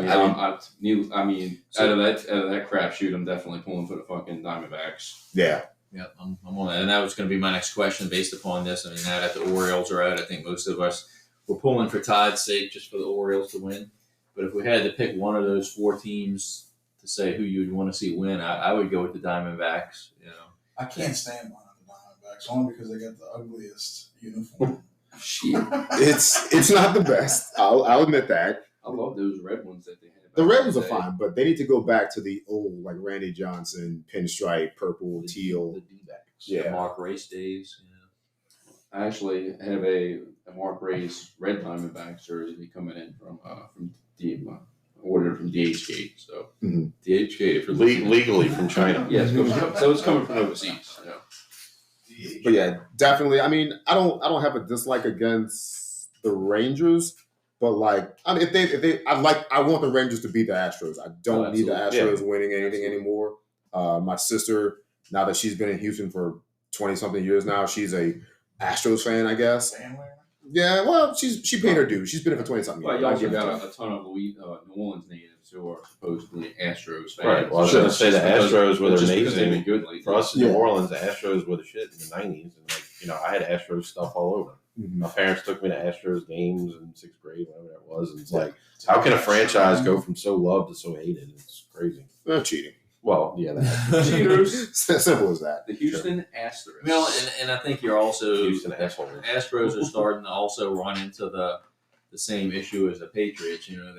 I mean, out of that crapshoot, I'm definitely pulling for the fucking Diamondbacks. Yeah. Yeah, I'm on that. And that was going to be my next question based upon this. I mean, now that the Orioles are out, I think most of us were pulling for Todd's sake just for the Orioles to win. But if we had to pick one of those 4 teams to say who you'd want to see win, I would go with the Diamondbacks. You know, I can't stand one of the Diamondbacks only because they got the ugliest uniform. Shit. It's not the best. I'll admit that. I love those red ones that they had. The red ones are fine, but they need to go back to the old, like Randy Johnson, pinstripe, purple, teal. The D-backs. Yeah. The Mark Race days. Yeah. I actually have a Mark Race red Diamondbacks jersey coming in from ordered from DHgate. So DHgate, if you're Legally from China. Yes, so it's coming from overseas. Yeah. But yeah, definitely. I mean, I don't have a dislike against the Rangers, but like, I mean, I want the Rangers to beat the Astros. I don't need the Astros winning anything anymore. My sister, now that she's been in Houston for 20-something years now, she's a Astros fan, I guess. Yeah, well, she paid her dues. She's been in for 20-something years. Well, you also got a ton of New Orleans natives who are supposedly Astros fans. Right. Well, I was going to say the Astros were amazing. Good for us in New Orleans, the Astros were the shit in the 90s. And I had Astros stuff all over. Mm-hmm. My parents took me to Astros games in 6th grade, whatever that was. And it's like, how can a franchise go from so loved to so hated? It's crazy. Cheating. Well, yeah, cheaters. Simple as that. The Houston Astros. Well, and I think you're also Houston assholes. Astros are starting to also run into the same issue as the Patriots. You know,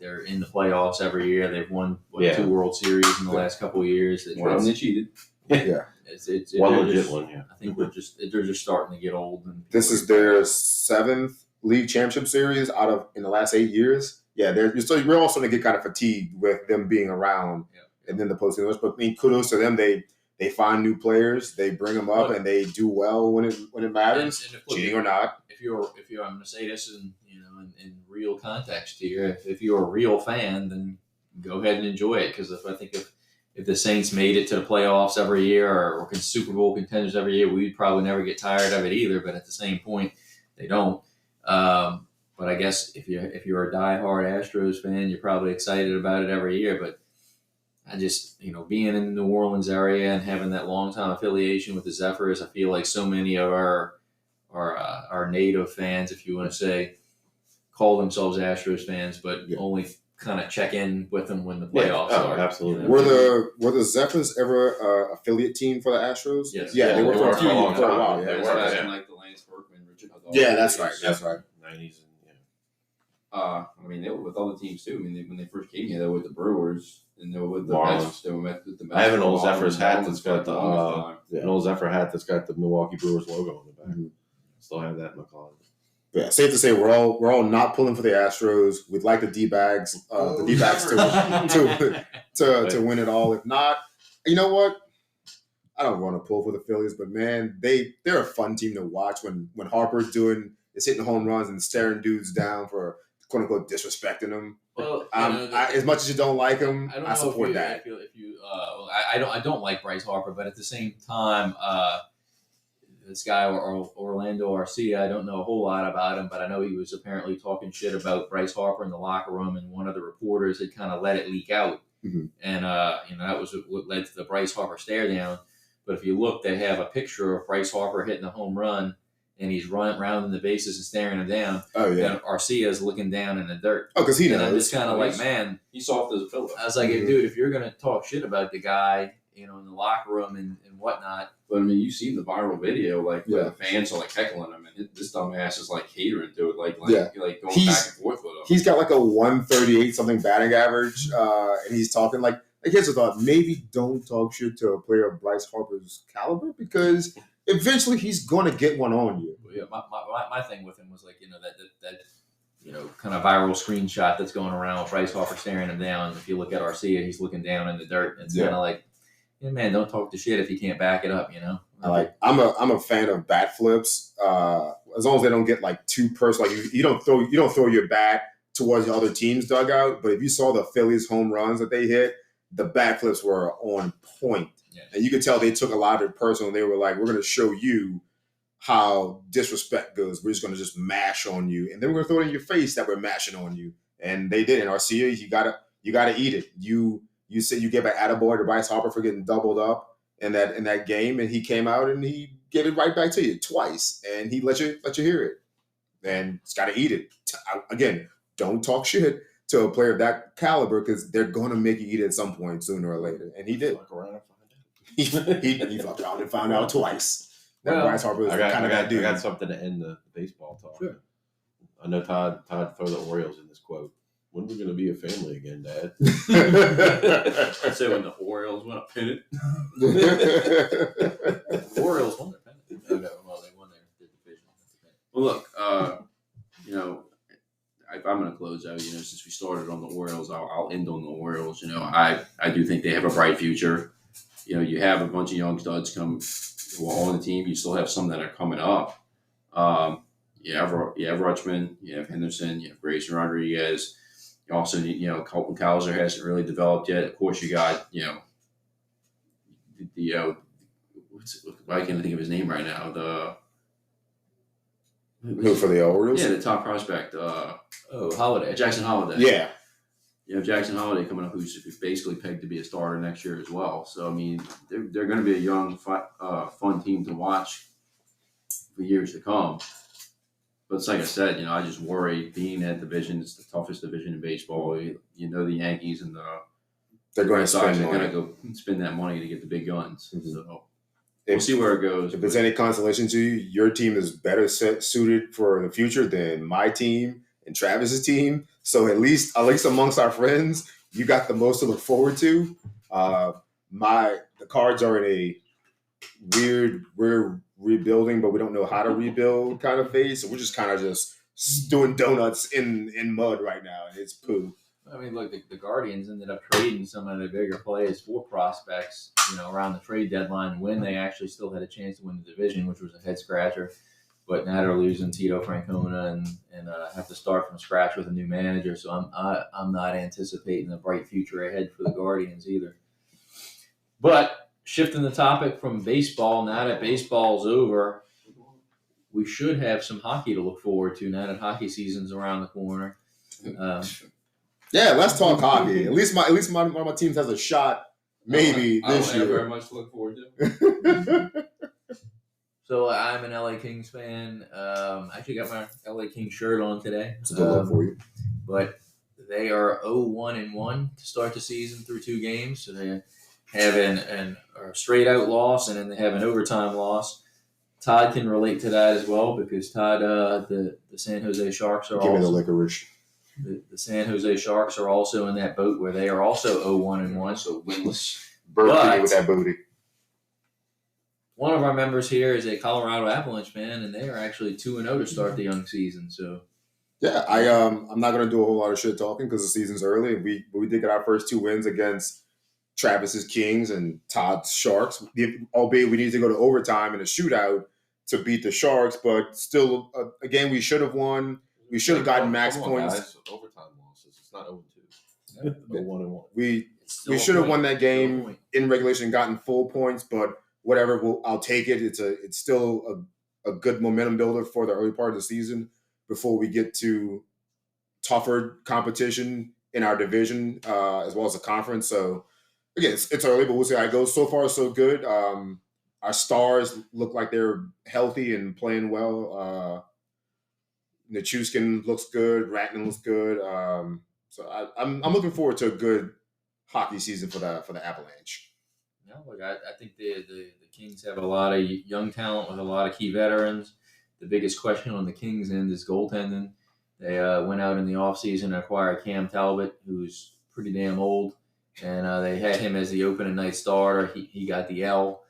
they're in the playoffs every year. They've won 2 World Series in the last couple of years. One of them they cheated. Yeah. It's one legit one. Yeah. I think they're just starting to get old. And this is their 7th league championship series in the last 8 years. Yeah, we're also going to get kind of fatigued with them being around. Yeah. And then the postseason. But I mean, kudos to them. They find new players. They bring them up, and they do well when it matters, cheating or not. If you're, I'm going to say this in real context here. If you're a real fan, then go ahead and enjoy it. Because if the Saints made it to the playoffs every year or Super Bowl contenders every year, we'd probably never get tired of it either. But at the same point, they don't. But I guess if you're a diehard Astros fan, you're probably excited about it every year. But I just, being in the New Orleans area and having that long-time affiliation with the Zephyrs, I feel like so many of our native fans, if you want to say, call themselves Astros fans, but only kind of check in with them when the playoffs are. Absolutely. Were the Zephyrs ever an affiliate team for the Astros? Yes. Yeah, they were for a few years. For a while. They were back in like the Lance Berkman, Richard Hudson. Yeah, that's right. That's right. 90s. I mean, they were with other teams too. I mean, when they first came here, they were with the Brewers, and they were with the Marlins. Mets. They were with the Mets. I have an old Zephyrs hat that's got an old Zephyr hat that's got the Milwaukee Brewers logo on the back. Mm-hmm. Still have that in my closet. Yeah, safe to say we're all not pulling for the Astros. We'd like the D-bags to win it all. If not, you know what? I don't want to pull for the Phillies, but man, they're a fun team to watch when Harper's hitting home runs and staring dudes down for quote unquote disrespecting them. Well, as much as you don't like them, I support that. If you I don't like Bryce Harper, but at the same time, this guy Orlando Arcia, I don't know a whole lot about him, but I know he was apparently talking shit about Bryce Harper in the locker room, and one of the reporters had kind of let it leak out, and that was what led to the Bryce Harper stare down. But if you look, they have a picture of Bryce Harper hitting a home run, and he's running around in the bases and staring him down. Oh yeah. And Arcia is looking down in the dirt. Oh, because he knows. And I'm just kind of like, man, He's soft as a pillow. I was like, hey, dude, if you're gonna talk shit about the guy, in the locker room and whatnot. But I mean, you've seen the viral video, like where the fans are like heckling him, and this dumbass is like catering to it, like going back and forth with him. He's got like a 138 something batting average, and he's talking like here's a thought: maybe don't talk shit to a player of Bryce Harper's caliber because eventually he's going to get one on you. Yeah, my thing with him was like that kind of viral screenshot that's going around with Bryce Harper staring him down. If you look at Arcia, he's looking down in the dirt. And it's kind of like, yeah, man, don't talk the shit if you can't back it up, I'm a fan of bat flips. As long as they don't get like too personal, like you don't throw your bat towards the other team's dugout. But if you saw the Phillies home runs that they hit, the bat flips were on point. Yeah. And you could tell they took a lot of it personal. They were like, we're going to show you how disrespect goes. We're just going to just mash on you. And then we're going to throw it in your face that we're mashing on you. And they did. And Arcia, you gotta eat it. You said you gave an attaboy to Bryce Harper for getting doubled up in that game. And he came out and he gave it right back to you twice. And he let you hear it. And it's got to eat it. Again, don't talk shit to a player of that caliber because they're going to make you eat it at some point sooner or later. And he did. He fucked around and found out twice. Well, Bryce Harper was kind of that dude. I got something to end the baseball talk. Sure. I know Todd throw the Orioles in this quote. When are we going to be a family again, Dad? I'd say when the Orioles won a pennant. The Orioles won their pennant. No, well, they won their division. Well, look, I'm going to close out. Since we started on the Orioles, I'll end on the Orioles. I do think they have a bright future. You have a bunch of young studs who are on the team. You still have some that are coming up. You have Rutschman, you have Henderson, you have Grayson Rodriguez. You also need, Colton Cowser hasn't really developed yet. Of course, you got, why can't I think of his name right now? Who for the Orioles? Yeah, the top prospect. Holiday. Jackson Holiday. Yeah. You have Jackson Holiday coming up, who's basically pegged to be a starter next year as well. So, I mean, they're going to be a young, fun team to watch for years to come. But it's like I said, I just worry being that division. It's the toughest division in baseball. The Yankees and they're going to Sox are going to go spend that money to get the big guns. Mm-hmm. So we'll see where it goes. If it's any consolation to you, your team is better suited for the future than my team and Travis's team. So at least amongst our friends, you got the most to look forward to. The Cards are in a we're rebuilding, but we don't know how to rebuild kind of phase. So we're just kind of just doing donuts in mud right now, and it's poo. I mean, look, the Guardians ended up trading some of their bigger players for prospects, around the trade deadline when they actually still had a chance to win the division, which was a head scratcher. But now they're losing Tito Francona and have to start from scratch with a new manager. So I'm not anticipating a bright future ahead for the Guardians either. But shifting the topic from baseball, now that baseball's over, we should have some hockey to look forward to now that hockey season's around the corner. Yeah, let's talk hockey. At least one of my teams has a shot. Maybe this year. I don't have very much to look forward to. So I'm an LA Kings fan. I actually got my LA Kings shirt on today. It's a good look for you. But they are 0-1-1 to start the season through 2 games. So they have a straight out loss, and then they have an overtime loss. Todd can relate to that as well because Todd, the San Jose Sharks are Give me the licorice. The San Jose Sharks are also in that boat where they are also 0-1-1, so winless. Bird with that booty. One of our members here is a Colorado Avalanche fan, and they are actually 2-0 to start the young season. So, yeah, I'm not going to do a whole lot of shit talking because the season's early. We did get our first 2 wins against Travis's Kings and Todd's Sharks. Albeit we need to go to overtime in a shootout to beat the Sharks, but still a game we should have won. We should have gotten max points. Guys, overtime losses. It's not 0-2. 0-1-1. we should have won that game in regulation, gotten full points, but whatever, I'll take it. It's still a good momentum builder for the early part of the season before we get to tougher competition in our division as well as the conference. So again, it's early, but we'll see how it goes. So far, so good. Our stars look like they're healthy and playing well. Nichushkin looks good. Ratnan looks good. So I'm looking forward to a good hockey season for the Avalanche. No, look, I think the Kings have a lot of young talent with a lot of key veterans. The biggest question on the Kings' end is goaltending. They went out in the offseason and acquired Cam Talbot, who's pretty damn old, and they had him as the opening night starter. He got the L.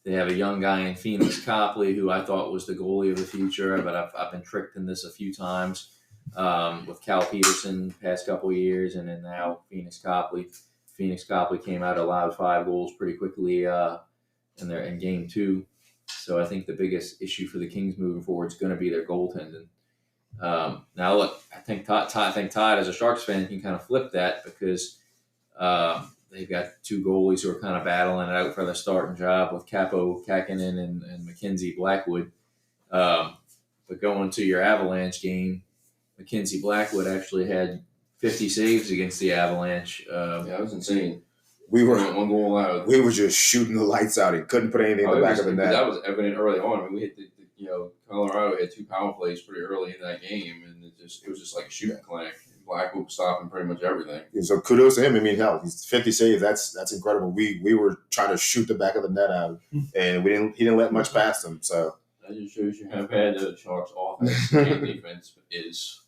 They have a young guy in Phoenix Copley, who I thought was the goalie of the future, but I've been tricked in this a few times with Cal Peterson the past couple of years, and then now Phoenix Copley. Phoenix Copley came out, allowed 5 goals pretty quickly in game 2. So I think the biggest issue for the Kings moving forward is going to be their goaltending. Now look, I think Todd as a Sharks fan can kind of flip that because they've got 2 goalies who are kind of battling it out for the starting job with Capo Kakinen and Mackenzie Blackwood. But going to your Avalanche game, Mackenzie Blackwood actually had 50 saves against the Avalanche. That was insane. We were 1 goal allowed. We were just shooting the lights out. He couldn't put anything in the back of the net. That was evident early on. I mean, we hit Colorado had 2 power plays pretty early in that game, and it was just like a shooting clinic. Blackwood was stopping pretty much everything. And so kudos to him. I mean, hell, he's 50 saves. That's incredible. We were trying to shoot the back of the net out, and he didn't let much past him. So that just shows you how bad the Sharks' offense and defense is.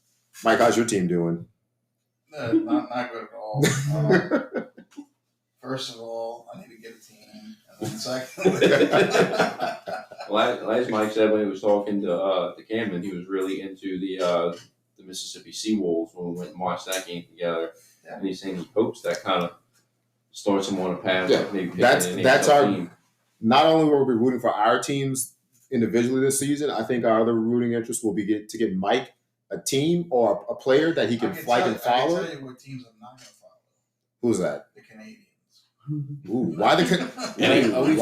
Mike, how's your team doing? Not good at all. First of all, I need to get a team, and then secondly, Last Mike said when he was talking to Camden, he was really into the Mississippi Seawolves when we went and watched that game together. Yeah. And he's saying he hopes that kind of starts him on a path. Yeah, maybe that's our team. Not only will we be rooting for our teams individually this season, I think our other rooting interest will be to get Mike a team or a player that he can like and follow. I can tell you what teams I'm not going to follow. Who's that? The Canadians. Ooh, why the Canadians? Are we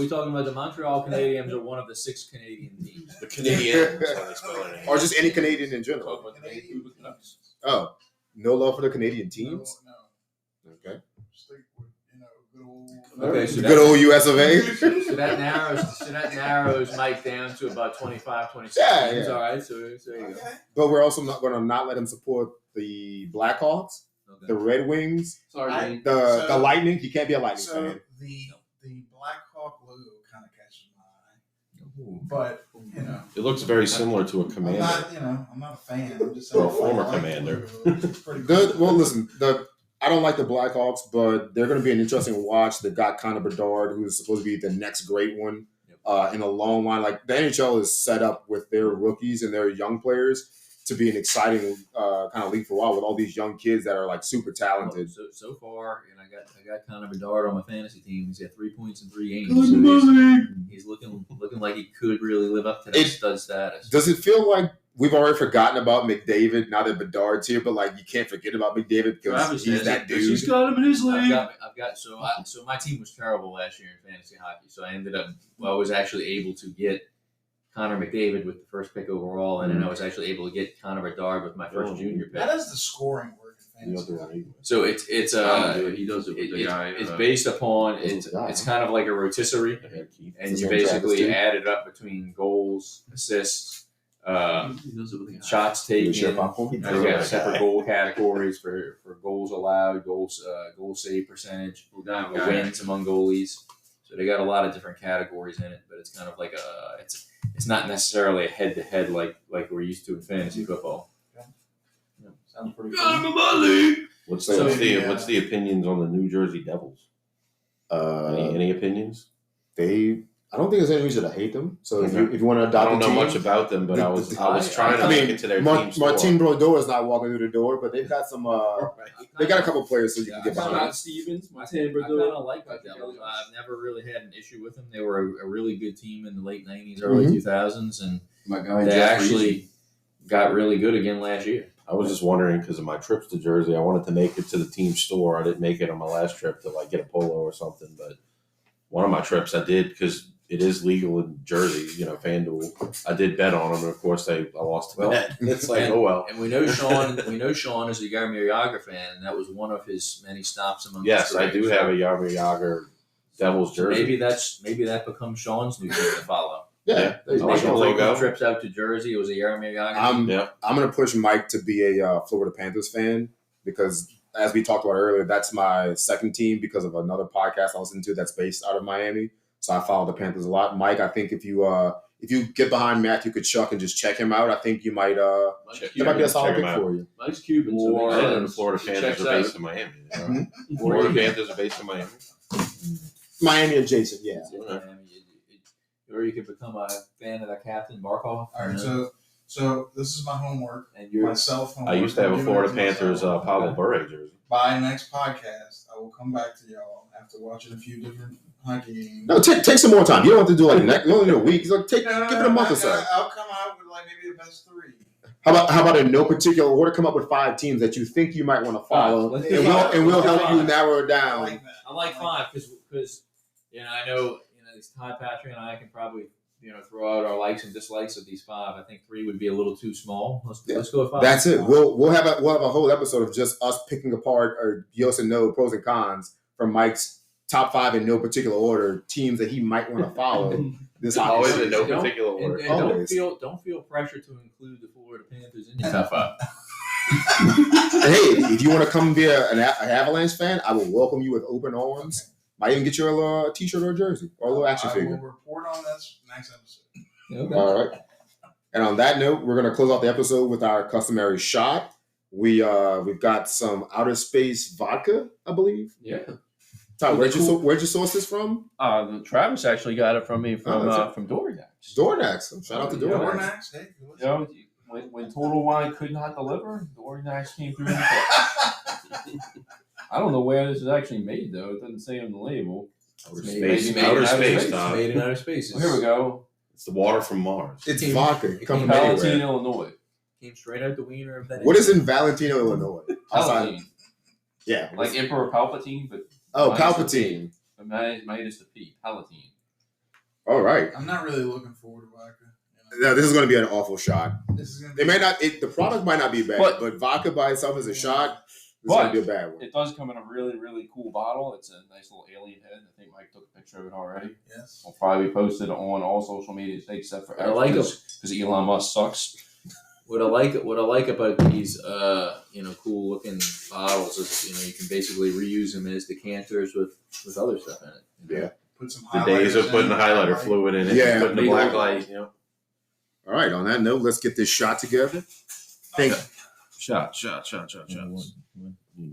talking about the Montreal Canadiens or one of the 6 Canadian teams? The Canadians, or just any Canadian in general? Oh, no love for the Canadian teams? No. Okay. Stick with, good old. Okay, so good old US of A. So that narrows Mike down to about 25, 26 teams. Yeah. All right, so there you go. But we're also not going to not let him support the Blackhawks, the Red Wings, the Lightning. He can't be a Lightning fan. The Black Hawk logo kind of catches my eye, but it looks very similar to a commander. I'm not a fan. I'm just saying. Or a former commander. It's pretty cool. Well, listen, I don't like the Blackhawks, but they're going to be an interesting watch. They've got Connor Bedard, who's supposed to be the next great one in a long line. Like the NHL is set up with their rookies and their young players to be an exciting kind of league for a while with all these young kids that are like super talented. So far, and I got Connor Bedard on my fantasy team. He's got 3 points in 3 games. So he's looking like he could really live up to that stud status. Does it feel like we've already forgotten about McDavid now that Bedard's here, but like you can't forget about McDavid because he's that dude? He's got him in his league. So my team was terrible last year in fantasy hockey. So I was actually able to get Connor McDavid with the first pick overall, and then I was actually able to get Connor Bedard with my first junior pick. How does the scoring work in fantasy? So it's he does it with the guy. It's based upon it's kind of like a rotisserie, and you basically add it up between goals, assists, shots taken. You got separate goal categories for goals allowed, goal save percentage, wins among goalies. So they got a lot of different categories in it, but it's kind of like it's not necessarily a head-to-head like we're used to in fantasy football. Okay. Yeah, sounds pretty cool. Got him in my league. What's the opinions on the New Jersey Devils? Any opinions? I don't think there's any reason to hate them. So if you want to adopt, I don't know much about them, but I was trying to make it to their team. Martin Brodeur is not walking through the door, but they've got some. They got a couple players so you can get behind. Scott Stevens, Martin Brodeur. I kind of like the Devils. I've never really had an issue with them. They were a really good team in the late '90s, early 2000s, and they actually got really good again last year. I was just wondering because of my trips to Jersey, I wanted to make it to the team store. I didn't make it on my last trip to like get a polo or something, but one of my trips I did because it is legal in Jersey, FanDuel. I did bet on them, and of course I lost the bet. It's like, oh well. And we know Sean. is a Jaromir Jagr fan, and that was one of his many stops among. Yes, I do have a Jaromir Jagr Devils jersey. Maybe that becomes Sean's new thing to follow. Yeah, He's I like making the logo. trips out to Jersey. It was a Jaromir Jagr. I'm going to push Mike to be a Florida Panthers fan because, as we talked about earlier, that's my second team because of another podcast I listened to that's based out of Miami. So I follow the Panthers a lot. Mike, I think if you get behind Matthew Kachuk and just check him out, I think you might that might be a solid pick for you. Mike's Cuban, so Or makes sense. the Florida Panthers are based in Miami. Mhm. Florida Panthers are based in Miami. Miami adjacent, yeah. Or you could become a fan of the captain Barkov. All right, so this is my homework. And you're Myself homework. I used to have I'm a giving Florida it to Panthers myself. Pablo Bure jersey. By next podcast, I will come back to y'all after watching a few different hockey games. No, take some more time. You don't have to do like you only need a week. Like, give it a month or so. I'll come out with like maybe the best 3. How about in no particular order? Come up with 5 teams that you think you might want to follow, Let's and do five. we'll help you Five. narrow it I down. like that. I like 5 because I know these Todd, Patrick, and I can probably throw out our likes and dislikes of these 5. I think 3 would be a little too small. Let's go with 5. That's it. We'll have a whole episode of just us picking apart or yes and no pros and cons from Mike's top 5 in no particular order teams that he might want to follow. This hockey Always season. in no Don't- particular order. And Always. don't feel pressure to include the Florida Panthers in your top 5. Hey, if you want to come be an Avalanche fan, I will welcome you with open arms. Might even get you a t-shirt or a jersey or a little action I figure. will report on this next episode. Okay. All right. And on that note, we're going to close off the episode with our customary shot. We've got some outer space vodka, I believe. Yeah. Todd, where'd you source this from? Travis actually got it from me from that's DoorDash. DoorDash. Shout out to Yeah. DoorDash. Next, hey, You know, when Total Wine could not deliver, DoorDash came through. And I don't know where this is actually made though. It doesn't say on the label. Outer Maybe space, made outer in outer space, space. Tom. Made in outer space. Well, here we go. It's the water from Mars. It's Came- vodka. it Come came from Palatine, anywhere. Illinois. Came straight out the wiener of that. What is in Valentino, Illinois? Outside, Palatine. yeah. Like Emperor Palpatine, but Oh, minus the Palpatine. P. But minus the P. Palatine. All right. I'm not really looking forward to vodka. Now, this is going to be an awful shot. This is gonna be. It may not. The product might not be bad, but vodka by itself as a shot is going to be a bad one. It does come in a really, really cool bottle. It's a nice little alien head. I think Mike took a picture of it already. Yes. We'll probably post it on all social media except for I like because Elon Musk sucks. What I like about these cool looking bottles is you can basically reuse them as decanters with other stuff in it. Yeah. Put some The days highlighters of putting the in. highlighter fluid in it, Yeah. putting the black light. All right. On that note, let's get this shot together. Thank. Shot.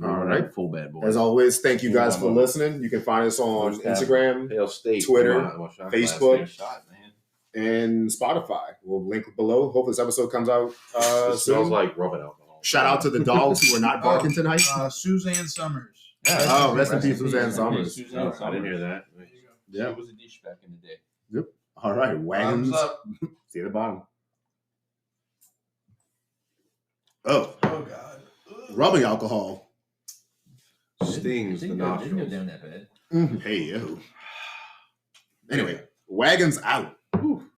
All right. Full bad boy. As always, thank you guys for listening. You can find us on Instagram Pale State, Twitter, my shot Facebook. glass Shot, man. and Spotify. We'll link below. Hope this episode comes out there. It smells soon. like rubbing alcohol. Shout out to the dogs who are not barking tonight. Suzanne Summers. Oh, rest in peace, Suzanne Summers. Suzanne I didn't hear that. There you go. Yeah. She was a dish back in the day. All right. Wagons. Thumbs up. See you at the bottom. Oh, Oh God. rubbing alcohol. Stings the Didn't go nostrils. down that bad. Hey, yo. Anyway, Wagons out.